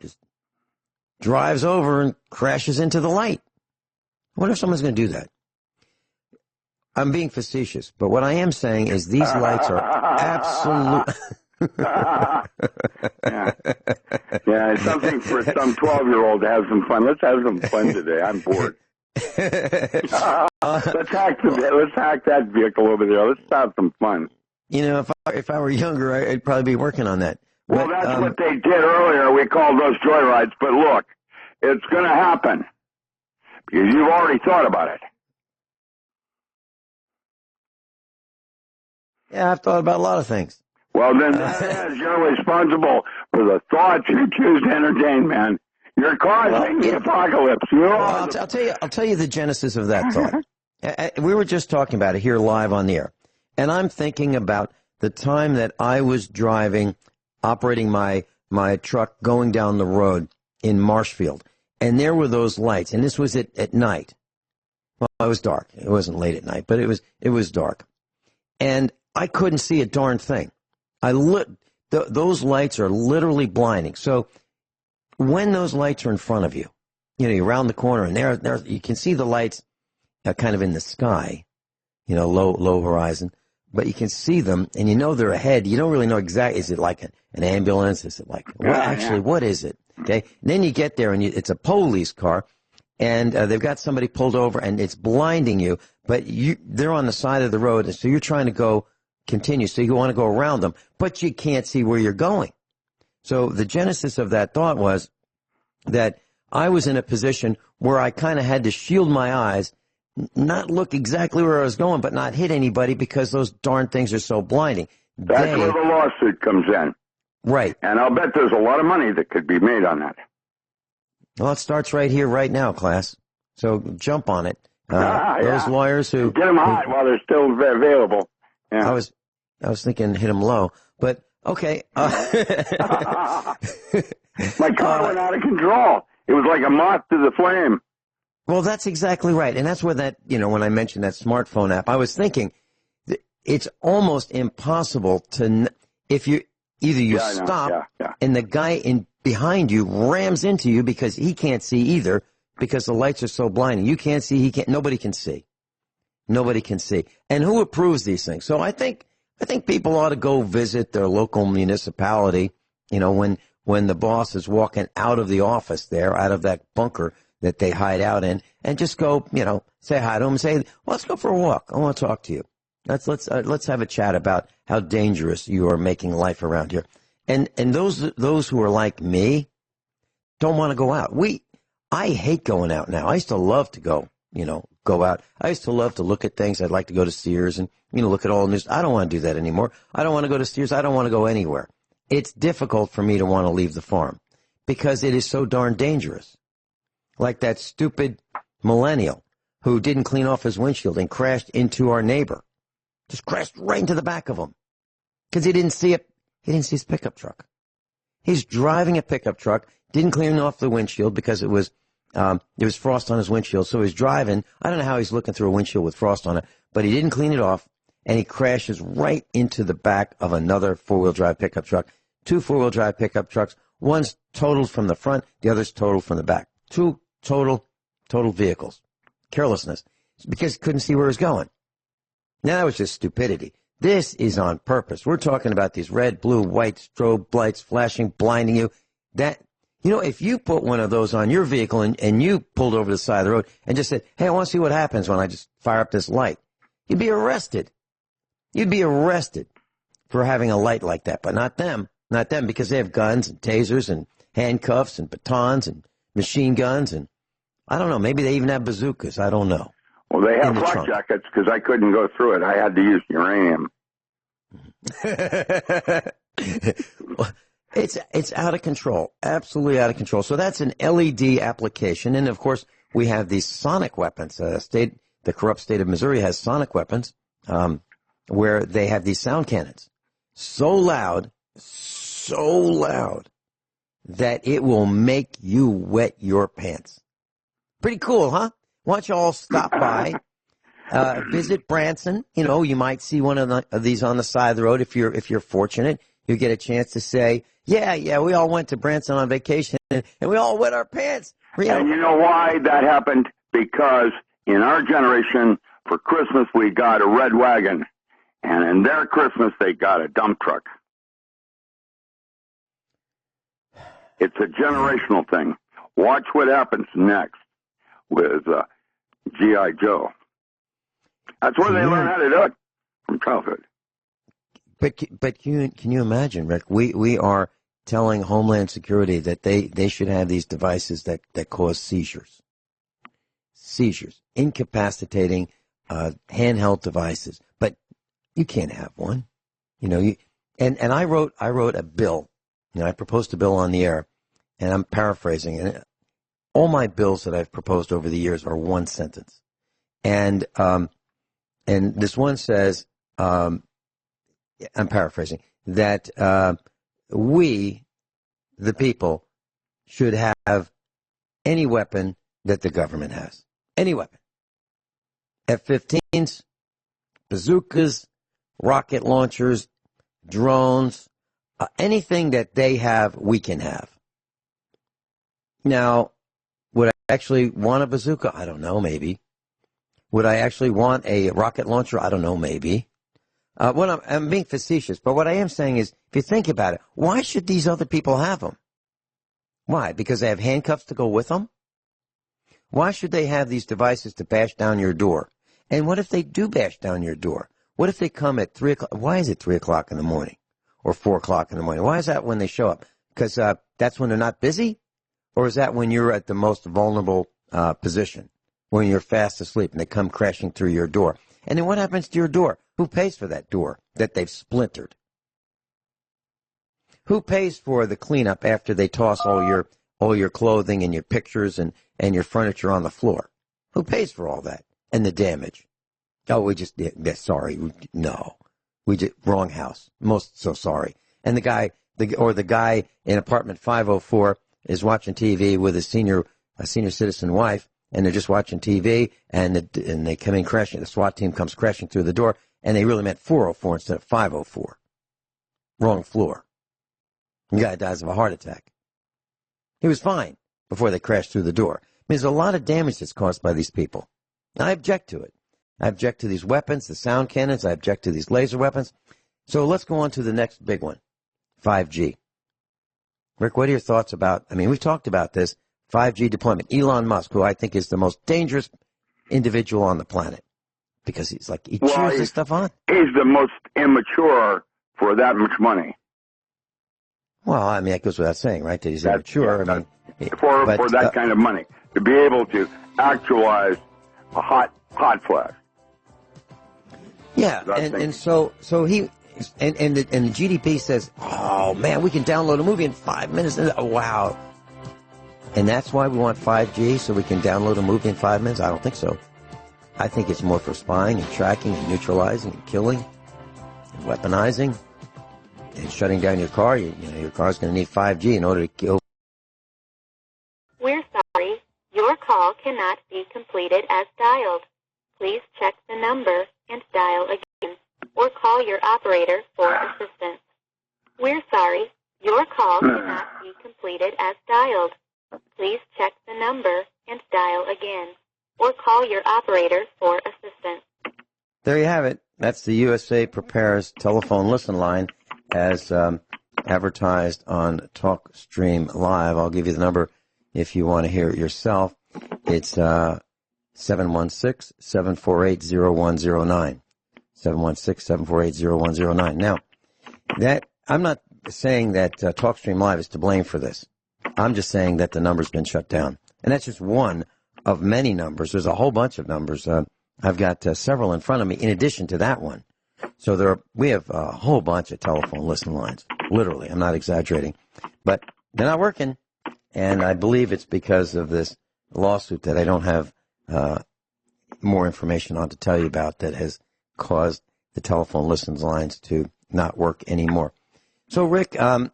just drives over and crashes into the light. I wonder if someone's going to do that. I'm being facetious, but what I am saying is these lights are absolute. Yeah, it's something for some 12-year-old to have some fun. Let's have some fun today. I'm bored. Let's hack that vehicle over there. Let's have some fun. If I were younger, I'd probably be working on that. Well, that's what they did earlier. We called those joyrides. But look, it's going to happen because you've already thought about it. Yeah, I've thought about a lot of things. Well, then you're responsible for the thoughts you choose to entertain, man. You're causing the apocalypse. I'll tell you the genesis of that thought. We were just talking about it here live on the air. And I'm thinking about the time that I was operating my truck going down the road in Marshfield. And there were those lights. And this was at night. Well, it was dark. It wasn't late at night, but it was dark. And I couldn't see a darn thing. Those lights are literally blinding. So when those lights are in front of you, you're around the corner, and there you can see the lights kind of in the sky. low horizon, but you can see them, and you know they're ahead. You don't really know exactly, is it like an ambulance? Is it like, what is it? Okay. And then you get there, and it's a police car, and they've got somebody pulled over, and it's blinding you, but they're on the side of the road, and so you're trying to continue, so you want to go around them, but you can't see where you're going. So the genesis of that thought was that I was in a position where I kind of had to shield my eyes, not look exactly where I was going, but not hit anybody because those darn things are so blinding. That's where the lawsuit comes in. Right. And I'll bet there's a lot of money that could be made on that. Well, it starts right here, right now, class. So jump on it. Those lawyers who... Get them hot while they're still available. Yeah. I was thinking hit them low, but okay. My car went out of control. It was like a moth to the flame. Well, that's exactly right. And that's where when I mentioned that smartphone app, I was thinking it's almost impossible if you stop and the guy behind you rams into you because he can't see either because the lights are so blinding. You can't see, nobody can see. Nobody can see. And who approves these things? So I think people ought to go visit their local municipality, when the boss is walking out of the office there, out of that bunker that they hide out in, and just go, say hi to him and say, well, let's go for a walk. I want to talk to you. Let's have a chat about how dangerous you are making life around here. And those who are like me don't want to go out. I hate going out now. I used to love to go out. I used to love to look at things. I'd like to go to Sears and, look at all the news. I don't want to do that anymore. I don't want to go to Sears. I don't want to go anywhere. It's difficult for me to want to leave the farm because it is so darn dangerous. Like that stupid millennial who didn't clean off his windshield and crashed into our neighbor. Just crashed right into the back of him because he didn't see it. He didn't see his pickup truck. He's driving a pickup truck, didn't clean off the windshield because there was frost on his windshield. So he's driving. I don't know how he's looking through a windshield with frost on it, but he didn't clean it off, and he crashes right into the back of another four-wheel drive pickup truck. Two four-wheel drive pickup trucks. One's totaled from the front, the other's totaled from the back. Two total vehicles. Carelessness. Because he couldn't see where he was going. Now that was just stupidity. This is on purpose. We're talking about these red, blue, white strobe lights flashing, blinding you. If you put one of those on your vehicle and you pulled over the side of the road and just said, hey, I want to see what happens when I just fire up this light, you'd be arrested. You'd be arrested for having a light like that, but not them. Not them, because they have guns and tasers and handcuffs and batons and machine guns and, I don't know, maybe they even have bazookas. I don't know. Well, they have flak jackets because I couldn't go through it. I had to use uranium. It's out of control, absolutely out of control. So that's an LED application, and of course we have these sonic weapons. The corrupt state of Missouri has sonic weapons, where they have these sound cannons, so loud that it will make you wet your pants. Pretty cool, huh? Why don't you all stop by, visit Branson? You might see one of these on the side of the road if you're fortunate. You get a chance to say, yeah, we all went to Branson on vacation and we all wet our pants. And you know why that happened? Because in our generation, for Christmas, we got a red wagon. And in their Christmas, they got a dump truck. It's a generational thing. Watch what happens next with G.I. Joe. That's where they learn how to do it, from childhood. But can you imagine, Rick? We are telling Homeland Security that they should have these devices that cause seizures, incapacitating handheld devices. But you can't have one, And I wrote a bill. I proposed a bill on the air, and I'm paraphrasing. And all my bills that I've proposed over the years are one sentence, and this one says. I'm paraphrasing, that we, the people, should have any weapon that the government has. Any weapon. F-15s, bazookas, rocket launchers, drones, anything that they have, we can have. Now, would I actually want a bazooka? I don't know, maybe. Would I actually want a rocket launcher? I don't know, maybe. I'm being facetious, but what I am saying is, if you think about it, why should these other people have them? Why? Because they have handcuffs to go with them? Why should they have these devices to bash down your door? And what if they do bash down your door? What if they come at 3 o'clock? Why is it 3 o'clock in the morning or 4 o'clock in the morning? Why is that when they show up? Because that's when they're not busy? Or is that when you're at the most vulnerable position, when you're fast asleep and they come crashing through your door? And then what happens to your door? Who pays for that door that they've splintered? Who pays for the cleanup after they toss all your clothing and your pictures and your furniture on the floor? Who pays for all that and the damage? Oh, sorry. No. Wrong house. Most so sorry. And the guy in apartment 504 is watching TV with a senior citizen wife, and they're just watching TV, and they come in crashing. The SWAT team comes crashing through the door, and they really meant 404 instead of 504. Wrong floor. The guy dies of a heart attack. He was fine before they crashed through the door. There's a lot of damage that's caused by these people. I object to it. I object to these weapons, the sound cannons. I object to these laser weapons. So let's go on to the next big one, 5G. Rick, what are your thoughts about, we've talked about this, 5G deployment. Elon Musk, who I think is the most dangerous individual on the planet, because he cheers this stuff on. He's the most immature for that much money. Well, that goes without saying, right, that he's immature. For that kind of money, to be able to actualize a hot flash. Yeah, and so he and the GDP says, oh man, we can download a movie in 5 minutes. Oh, wow. And that's why we want 5G, so we can download a movie in 5 minutes? I don't think so. I think it's more for spying and tracking and neutralizing and killing and weaponizing and shutting down your car. Your car's going to need 5G in order to kill. We're sorry. Your call cannot be completed as dialed. Please check the number and dial again, or call your operator for assistance. We're sorry. Your call cannot be completed as dialed. Please check the number and dial again, or call your operator for assistance. There you have it. That's the USA Prepares telephone listen line as advertised on TalkStream Live. I'll give you the number if you want to hear it yourself. It's 716-748-0109. 716-748-0109. Now, I'm not saying that TalkStream Live is to blame for this. I'm just saying that the number's been shut down. And that's just one of many numbers. There's a whole bunch of numbers. I've got several in front of me in addition to that one. So we have a whole bunch of telephone listen lines. Literally, I'm not exaggerating. But they're not working. And I believe it's because of this lawsuit that I don't have more information on to tell you about that has caused the telephone listens lines to not work anymore. So, Rick, the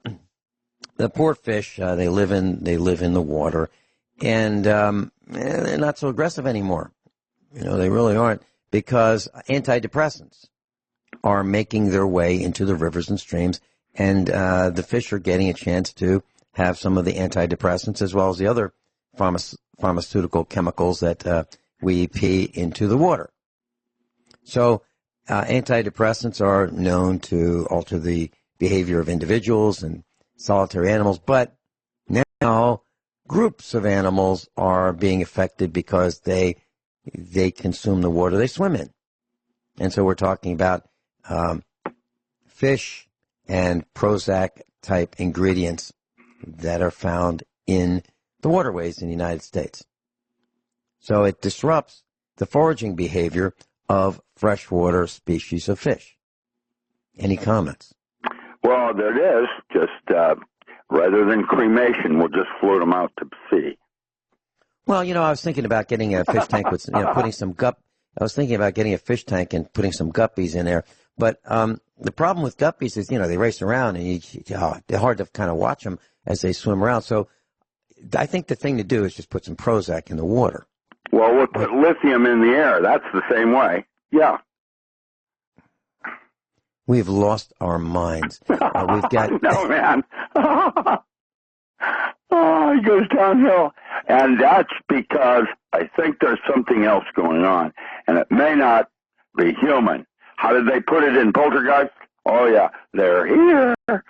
poor fish, they live in the water, and they're not so aggressive anymore. They really aren't, because antidepressants are making their way into the rivers and streams, and the fish are getting a chance to have some of the antidepressants as well as the other pharmaceutical chemicals that we pee into the water. So antidepressants are known to alter the behavior of individuals and solitary animals, but now groups of animals are being affected because they consume the water they swim in. And so we're talking about fish and Prozac-type ingredients that are found in the waterways in the United States. So it disrupts the foraging behavior of freshwater species of fish. Any comments? Well, there it is. Just rather than cremation, we'll just float them out to sea. Well, I was thinking about getting a fish tank with, putting some I was thinking about getting a fish tank and putting some guppies in there. But the problem with guppies is, they race around and they're hard to kind of watch them as they swim around. So I think the thing to do is just put some Prozac in the water. Well, we'll put lithium in the air. That's the same way. Yeah. We've lost our minds. We've got... No, man. Oh, it goes downhill. And that's because I think there's something else going on. and it may not be human. How did they put it in Poltergeist? Oh, yeah, they're here. Well,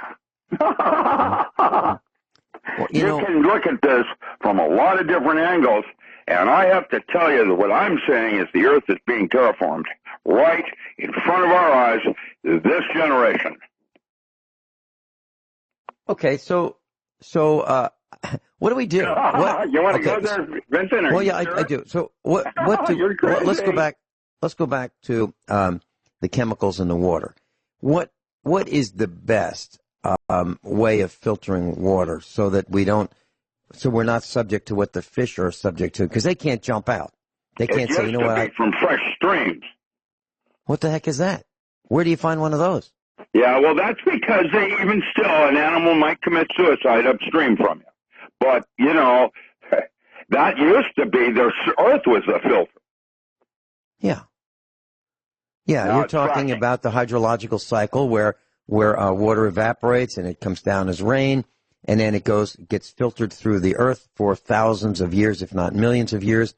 you can look at this from a lot of different angles, and I have to tell you that what I'm saying is the Earth is being terraformed right in front of our eyes this generation. Okay, so what do we do? You want to go there, Vincent? Well, yeah, I do. So what do? You're crazy. Well, let's go back. Let's go back to the chemicals in the water. What is the best way of filtering water so that we're not subject to what the fish are subject to, because they can't jump out. They can't say, you know what? From fresh streams. What the heck is that? Where do you find one of those? Yeah, well, that's because even still, an animal might commit suicide upstream from you. But, you know, that used to be, the Earth was a filter. Yeah. Yeah, Now you're talking about the hydrological cycle where water evaporates and it comes down as rain, and then it gets filtered through the earth for thousands of years, if not millions of years.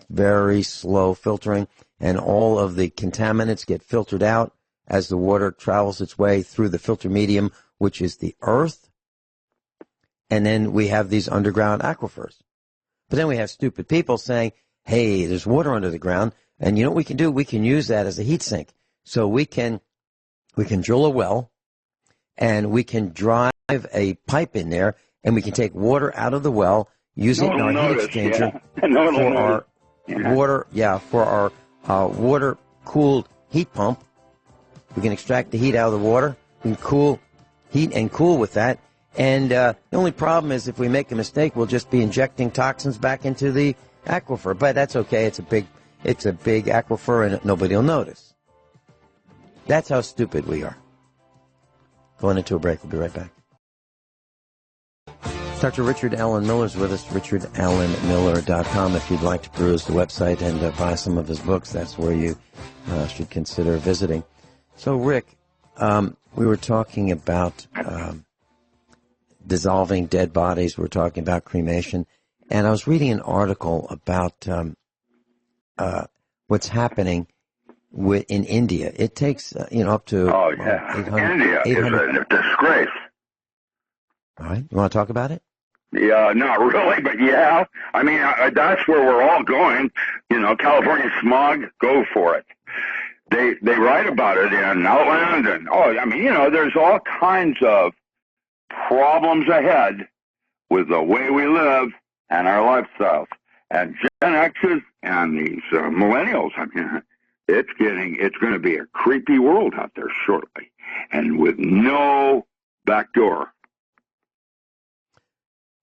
Very slow filtering, and all of the contaminants get filtered out as the water travels its way through the filter medium, which is the earth. And then we have these underground aquifers. But then we have stupid people saying, hey, there's water under the ground, and you know what we can do? We can use that as a heat sink. So we can drill a well, and we can drive a pipe in there, and we can take water out of the well, use it in our heat exchanger for our water cooled heat pump. We can extract the heat out of the water. We can heat and cool with that. And the only problem is if we make a mistake, we'll just be injecting toxins back into the aquifer. But that's okay. It's a big aquifer, and nobody will notice. That's how stupid we are. Going into a break. We'll be right back. Dr. Richard Alan Miller is with us, richardallenmiller.com. If you'd like to peruse the website and buy some of his books, that's where you should consider visiting. So, Rick, we were talking about dissolving dead bodies. We were talking about cremation. And I was reading an article about what's happening in India. It takes, up to... Oh, yeah. 800, India is a disgrace. All right. You want to talk about it? Yeah, not really, but yeah. I mean, that's where we're all going. California smog, go for it. They write about it in Outland, and there's all kinds of problems ahead with the way we live and our lifestyles. And Gen X's and these millennials, it's going to be a creepy world out there shortly, and with no back door.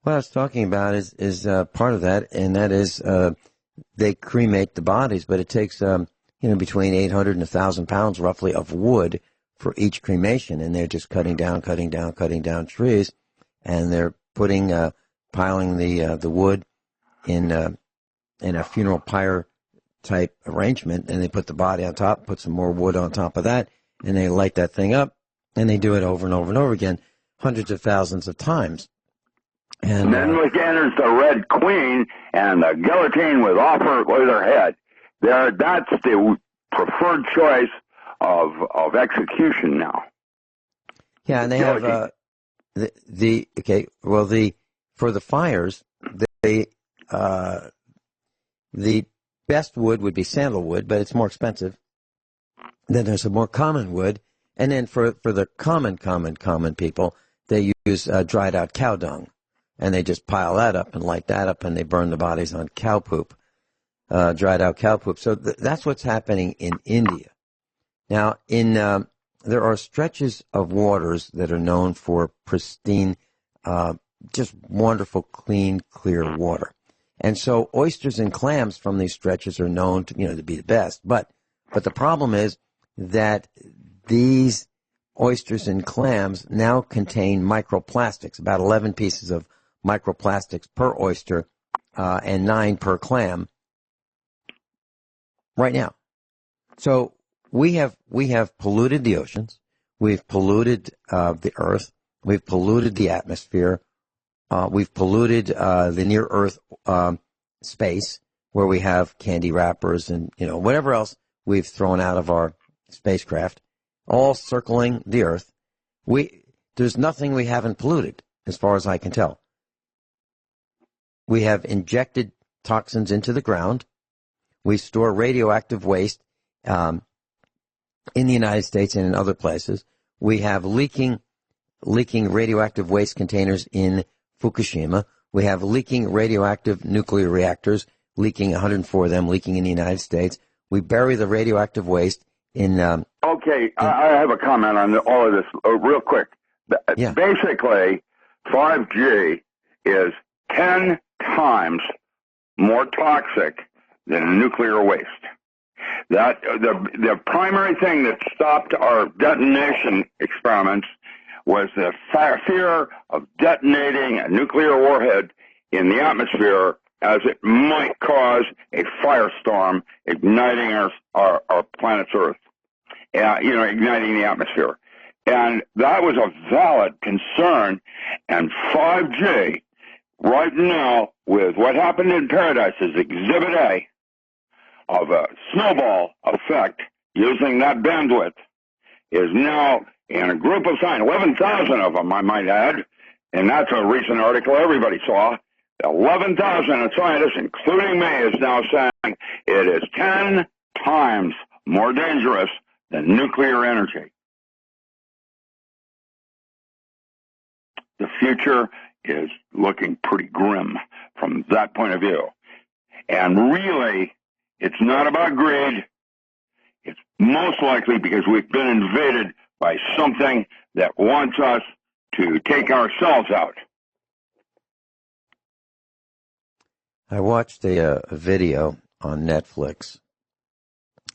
What I was talking about is part of that, and that is they cremate the bodies, but it takes between 800 and 1,000 pounds roughly of wood for each cremation, and they're just cutting down trees, and they're piling the wood in a funeral pyre type arrangement, and they put the body on top, put some more wood on top of that, and they light that thing up, and they do it over and over and over again, hundreds of thousands of times. And then enters the Red Queen and the guillotine with her head. That's the preferred choice of execution now. Yeah, and they have for the fires, the best wood would be sandalwood, but it's more expensive. Then there's a more common wood, and then for the common people, they use dried out cow dung. And they just pile that up and light that up, and they burn the bodies on cow poop, dried out cow poop. So that's what's happening in India. Now, there are stretches of waters that are known for pristine, just wonderful, clean, clear water. And so oysters and clams from these stretches are known to be the best. But the problem is that these oysters and clams now contain microplastics, about 11 pieces of microplastics per oyster and 9 per clam right now. So we have polluted the oceans, we've polluted the earth, we've polluted the atmosphere, we've polluted the near Earth space where we have candy wrappers and, whatever else we've thrown out of our spacecraft, all circling the Earth. There's nothing we haven't polluted, as far as I can tell. We have injected toxins into the ground. We store radioactive waste in the United States and in other places. We have leaking radioactive waste containers in Fukushima. We have leaking radioactive nuclear reactors, 104 of them leaking in the United States. We bury the radioactive waste in... Okay, I have a comment on all of this real quick. Yeah. Basically, 5G is 10 times more toxic than nuclear waste. That the primary thing that stopped our detonation experiments was the fear of detonating a nuclear warhead in the atmosphere, as it might cause a firestorm igniting our planet's Earth, igniting the atmosphere. And that was a valid concern. And 5G, right now, with what happened in Paradise, is Exhibit A of a snowball effect using that bandwidth, is now in a group of scientists, 11,000 of them, I might add, and that's a recent article everybody saw. 11,000 scientists, including me, is now saying it is 10 times more dangerous than nuclear energy. The future is looking pretty grim from that point of view. And really, it's not about greed. It's most likely because we've been invaded by something that wants us to take ourselves out. I watched a video on Netflix.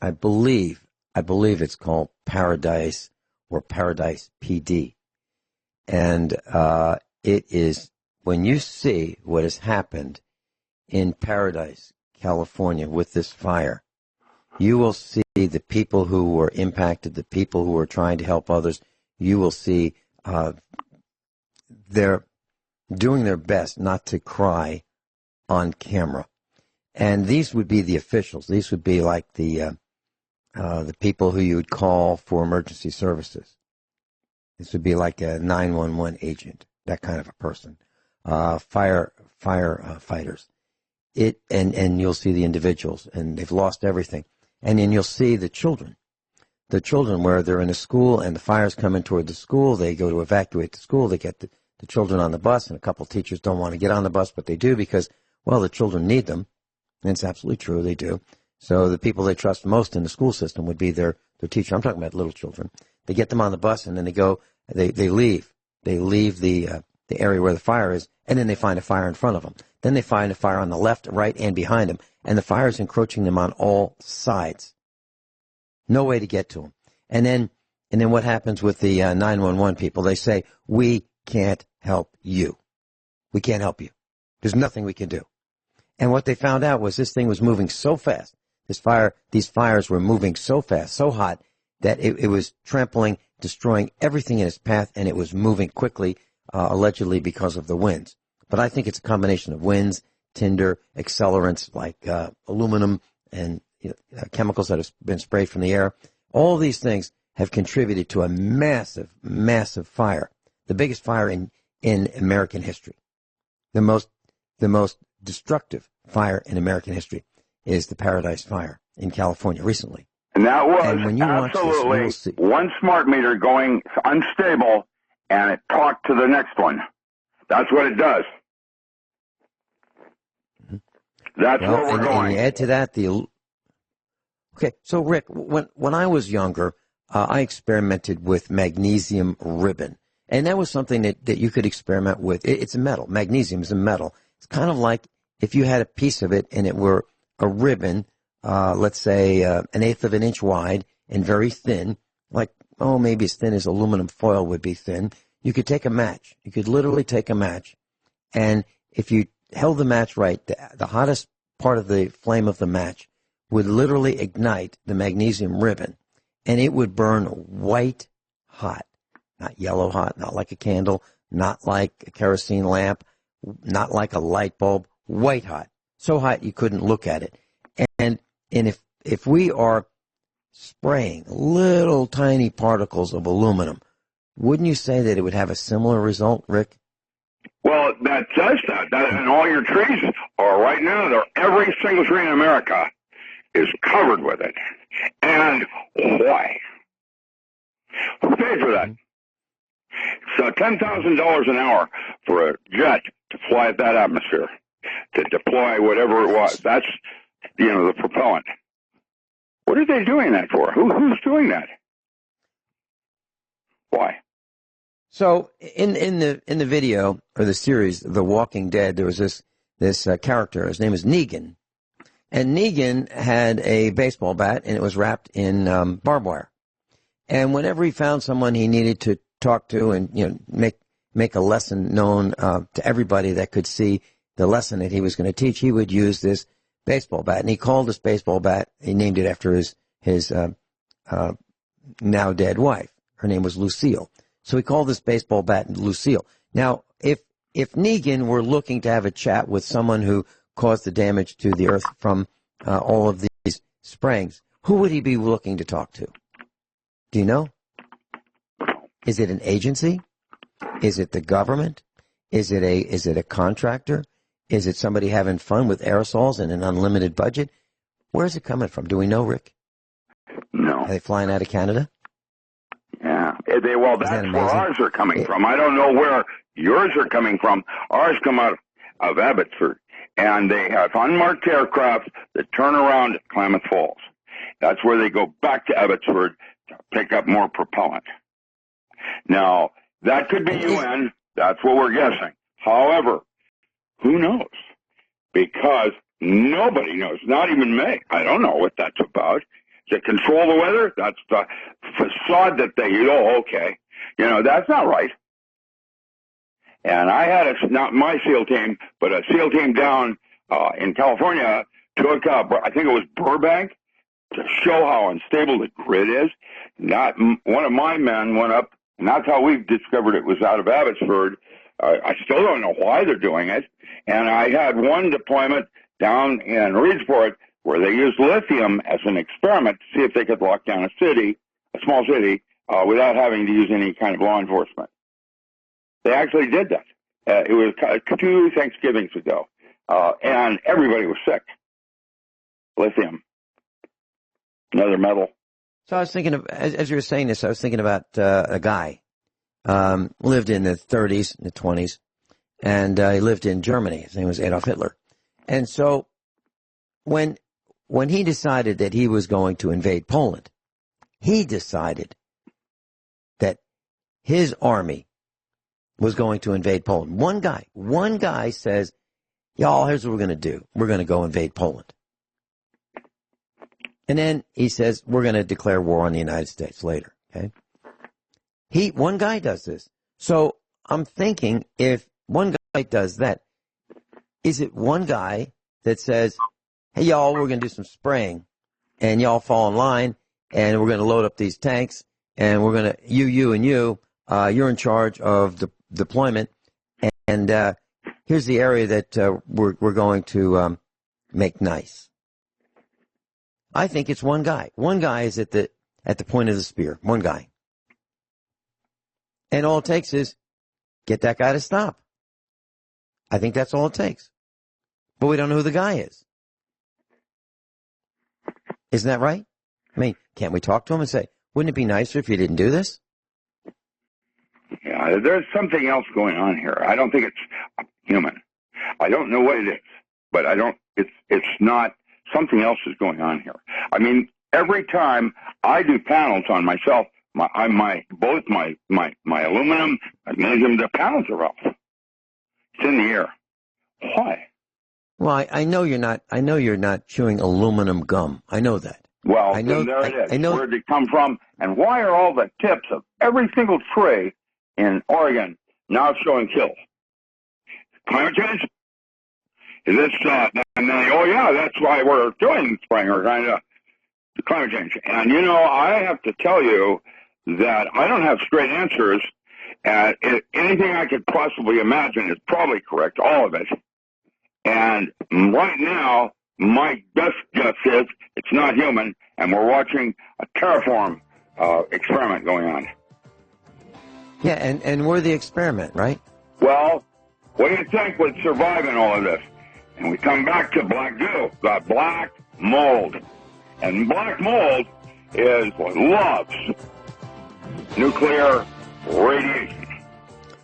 I believe it's called Paradise or Paradise PD. And it is, when you see what has happened in Paradise, California, with this fire, you will see the people who were impacted, the people who were trying to help others. You will see they're doing their best not to cry on camera. And these would be the officials. These would be like the people who you would call for emergency services. This would be like a 911 agent, that kind of a person. Firefighters. And you'll see the individuals, and they've lost everything. And then you'll see the children where they're in a school and the fire's coming toward the school. They go to evacuate the school. They get the children on the bus, and a couple of teachers don't want to get on the bus, but they do because, well, the children need them. And it's absolutely true, they do. So the people they trust most in the school system would be their teacher. I'm talking about little children. They get them on the bus, and then they leave. They leave the area where the fire is, and then they find a fire in front of them. Then they find a fire on the left, right, and behind them, and the fire is encroaching them on all sides. No way to get to them. And then what happens with the 911 people? They say, we can't help you. We can't help you. There's nothing we can do. And what they found out was this thing was moving so fast. These fires were moving so fast, so hot, that it was trampling, destroying everything in its path, and it was moving quickly, allegedly because of the winds. But I think it's a combination of winds, tinder, accelerants like aluminum, and chemicals that have been sprayed from the air. All these things have contributed to a massive, massive fire, the biggest fire in American history. The most destructive fire in American history is the Paradise Fire in California recently. And that was absolutely one smart meter going unstable, and it talked to the next one. That's what it does. That's where we're going. And you add to that Okay, so Rick, when I was younger, I experimented with magnesium ribbon. And that was something that you could experiment with. It's a metal. Magnesium is a metal. It's kind of like if you had a piece of it and it were a ribbon, let's say 1/8 of an inch wide and very thin, like, maybe as thin as aluminum foil would be thin. You could take a match. You could literally take a match, and if you held the match right, the hottest part of the flame of the match would literally ignite the magnesium ribbon, and it would burn white hot, not yellow hot, not like a candle, not like a kerosene lamp, not like a light bulb, white hot. so hot you couldn't look at it. And if we are spraying little tiny particles of aluminum, wouldn't you say that it would have a similar result, Rick? Well, that does that. And all your trees are right now, every single tree in America is covered with it. And why? Who paid for that? So $10,000 an hour for a jet to fly at that atmosphere, to deploy whatever it was. That's, the propellant. What are they doing that for? Who's doing that? Why? So in the video or the series, The Walking Dead, there was this character. His name is Negan, and Negan had a baseball bat, and it was wrapped in barbed wire. And whenever he found someone he needed to talk to, and make a lesson known to everybody that could see the lesson that he was going to teach, he would use this baseball bat. And he called this baseball bat, he named it after his now dead wife. Her name was Lucille. So he called this baseball bat Lucille. Now, if Negan were looking to have a chat with someone who caused the damage to the earth from all of these sprayings, who would he be looking to talk to? Do you know? Is it an agency? Is it the government? Is it a contractor? Is it somebody having fun with aerosols and an unlimited budget? Where's it coming from? Do we know, Rick? No. Are they flying out of Canada? Yeah. That's where ours are coming from. I don't know where yours are coming from. Ours come out of Abbotsford, and they have unmarked aircraft that turn around at Klamath Falls. That's where they go back to Abbotsford to pick up more propellant. Now, that could be UN. That's what we're guessing. However, who knows? Because nobody knows, not even me. I don't know what that's about. To control the weather, that's the facade that they, okay. That's not right. And I had not my SEAL team, but a SEAL team down in California took up, I think it was Burbank, to show how unstable the grid is. One of my men went up, and that's how we discovered it was out of Abbotsford. I still don't know why they're doing it. And I had one deployment down in Reedsport where they used lithium as an experiment to see if they could lock down a small city, without having to use any kind of law enforcement. They actually did that. It was 2 Thanksgivings ago, and everybody was sick. Lithium, another metal. So I was thinking of, as you were saying this, I was thinking about a guy, lived in the 30s, the 20s, and he lived in Germany. His name was Adolf Hitler. And so when he decided that he was going to invade Poland, he decided that his army was going to invade Poland. One guy says, y'all, here's what we're going to do. We're going to go invade Poland. And then he says, we're going to declare war on the United States later. Okay. One guy does this. So I'm thinking, if one guy does that, is it one guy that says, hey, y'all, we're going to do some spraying, and y'all fall in line, and we're going to load up these tanks, and we're going to, you, and you, you're in charge of the deployment, and here's the area that we're going to make nice. I think it's one guy. One guy is at the point of the spear. One guy. And all it takes is get that guy to stop. I think that's all it takes. But we don't know who the guy is. Isn't that right? I mean, can't we talk to him and say, wouldn't it be nicer if you didn't do this? Yeah, there's something else going on here. I don't think it's human. I don't know what it is, but it's not, something else is going on here. I mean, every time I do panels on myself, both my aluminum, magnesium, the panels are off. It's in the air. Why? Well, I know you're not chewing aluminum gum. I know that. Well, there it is. I know where did it come from, and why are all the tips of every single tree in Oregon now showing kills? Climate change? Is this? And then, oh yeah, that's why we're doing spring or kind of climate change. And I have to tell you that I don't have straight answers. And anything I could possibly imagine is probably correct, all of it. And right now, my best guess is it's not human, and we're watching a terraform experiment going on. Yeah, and we're the experiment, right? Well, what do you think would survive in all of this? And we come back to black goo, got black mold. And black mold is what loves nuclear radiation.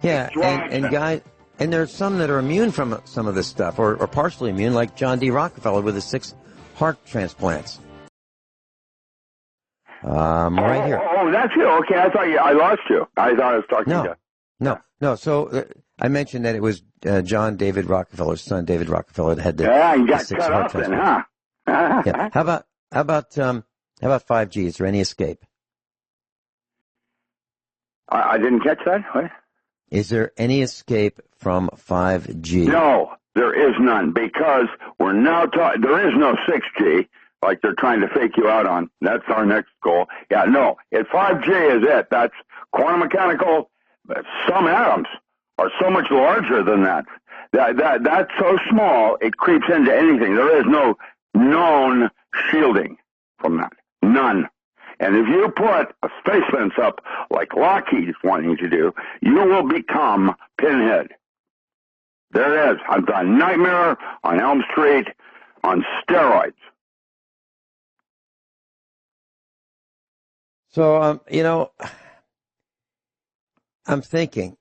Yeah, and guys, and there's some that are immune from some of this stuff, or partially immune, like John D. Rockefeller with his 6 heart transplants. Right here. Oh, that's you. Okay, I thought I lost you. I thought I was talking to you. No. So I mentioned that it was John David Rockefeller's son, David Rockefeller, that had the you got 6 cut heart off then, transplants. huh? Yeah. How about 5G? Is there any escape? I didn't catch that. What? Is there any escape from 5G? No, there is none, because we're now there is no 6G like they're trying to fake you out on. That's our next goal. Yeah, no, 5G is it. That's quantum mechanical. Some atoms are so much larger than that. That's so small it creeps into anything. There is no known shielding from that. None. And if you put a space fence up like Lockheed is wanting to do, you will become Pinhead. There it is. I've done Nightmare on Elm Street on steroids. So, I'm thinking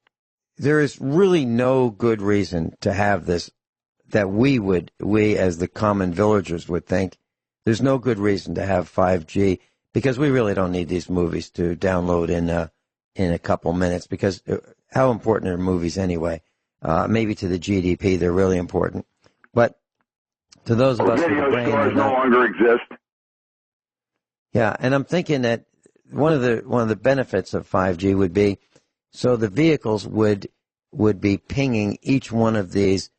there is really no good reason to have this, that we as the common villagers would think there's no good reason to have 5G, because we really don't need these movies to download in a couple minutes, because how important are movies anyway? Maybe to the GDP they're really important, but to those of us with a brain, stores no longer exist. Yeah, and I'm thinking that one of the benefits of 5G would be, so the vehicles would be pinging each one of these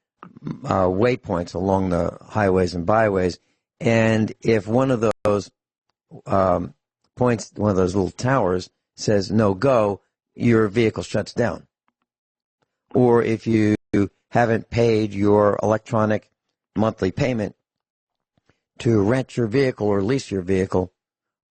waypoints along the highways and byways, and if one of those points, one of those little towers says no go, your vehicle shuts down. Or if you haven't paid your electronic monthly payment to rent your vehicle or lease your vehicle,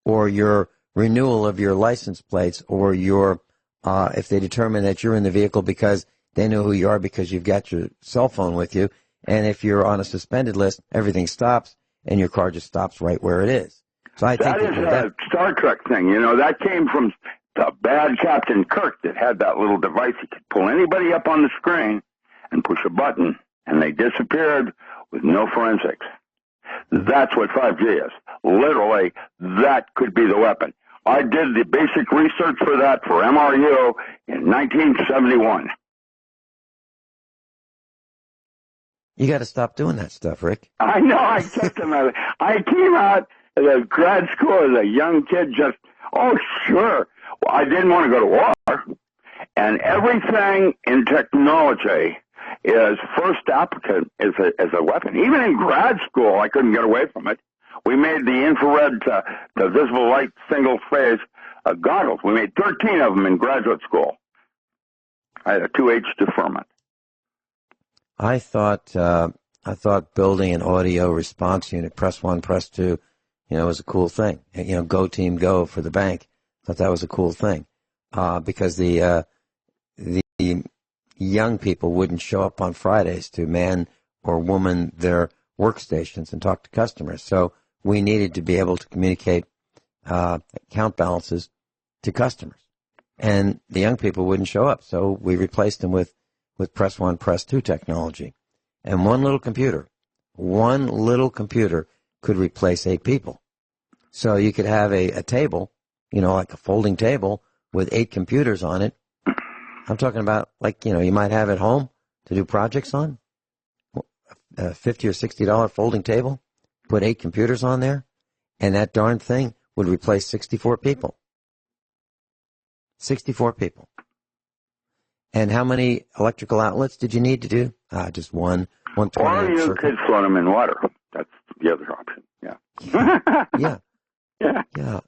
or your renewal of your license plates, or your if they determine that you're in the vehicle because they know who you are because you've got your cell phone with you, and if you're on a suspended list, everything stops and your car just stops right where it is. So I think that is a Star Trek thing. That came from the bad Captain Kirk that had that little device. He could pull anybody up on the screen and push a button, and they disappeared with no forensics. That's what 5G is. Literally, that could be the weapon. I did the basic research for that for MRU in 1971. You got to stop doing that stuff, Rick. I know. I came out of grad school as a young kid. Sure. Well, I didn't want to go to war, and everything in technology is first applicant as a weapon. Even in grad school, I couldn't get away from it. We made the infrared to visible light single phase goggles. We made 13 of them in graduate school. I had a 2H deferment. I thought building an audio response unit, press 1, press 2, was a cool thing. Go team go for the bank. Thought that was a cool thing, because the young people wouldn't show up on Fridays to man or woman their workstations and talk to customers. So we needed to be able to communicate account balances to customers, and the young people wouldn't show up. So we replaced them with press 1, press 2 technology, and one little computer could replace 8 people. So you could have a table, like a folding table with 8 computers on it. I'm talking about you might have at home to do projects on. A $50 or $60 folding table, put 8 computers on there, and that darn thing would replace 64 people. 64 people. And how many electrical outlets did you need to do? Just one 20 Or you could float them in water. That's the other option. Yeah. Yeah.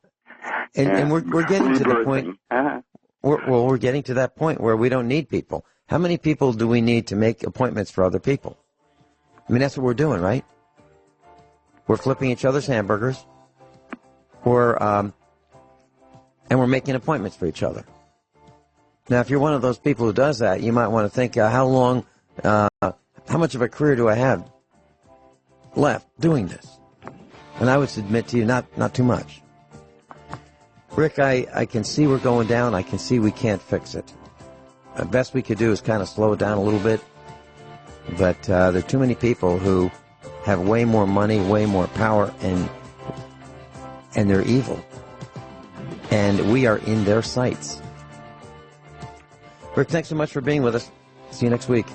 And we're getting to the point. We're getting to that point where we don't need people. How many people do we need to make appointments for other people? I mean, that's what we're doing, right? We're flipping each other's hamburgers. And we're making appointments for each other. Now, if you're one of those people who does that, you might want to think, how much of a career do I have left doing this? And I would submit to you, not too much. Rick, I can see we're going down. I can see we can't fix it. The best we could do is kind of slow it down a little bit. But there are too many people who have way more money, way more power, and they're evil. And we are in their sights. Rick, thanks so much for being with us. See you next week.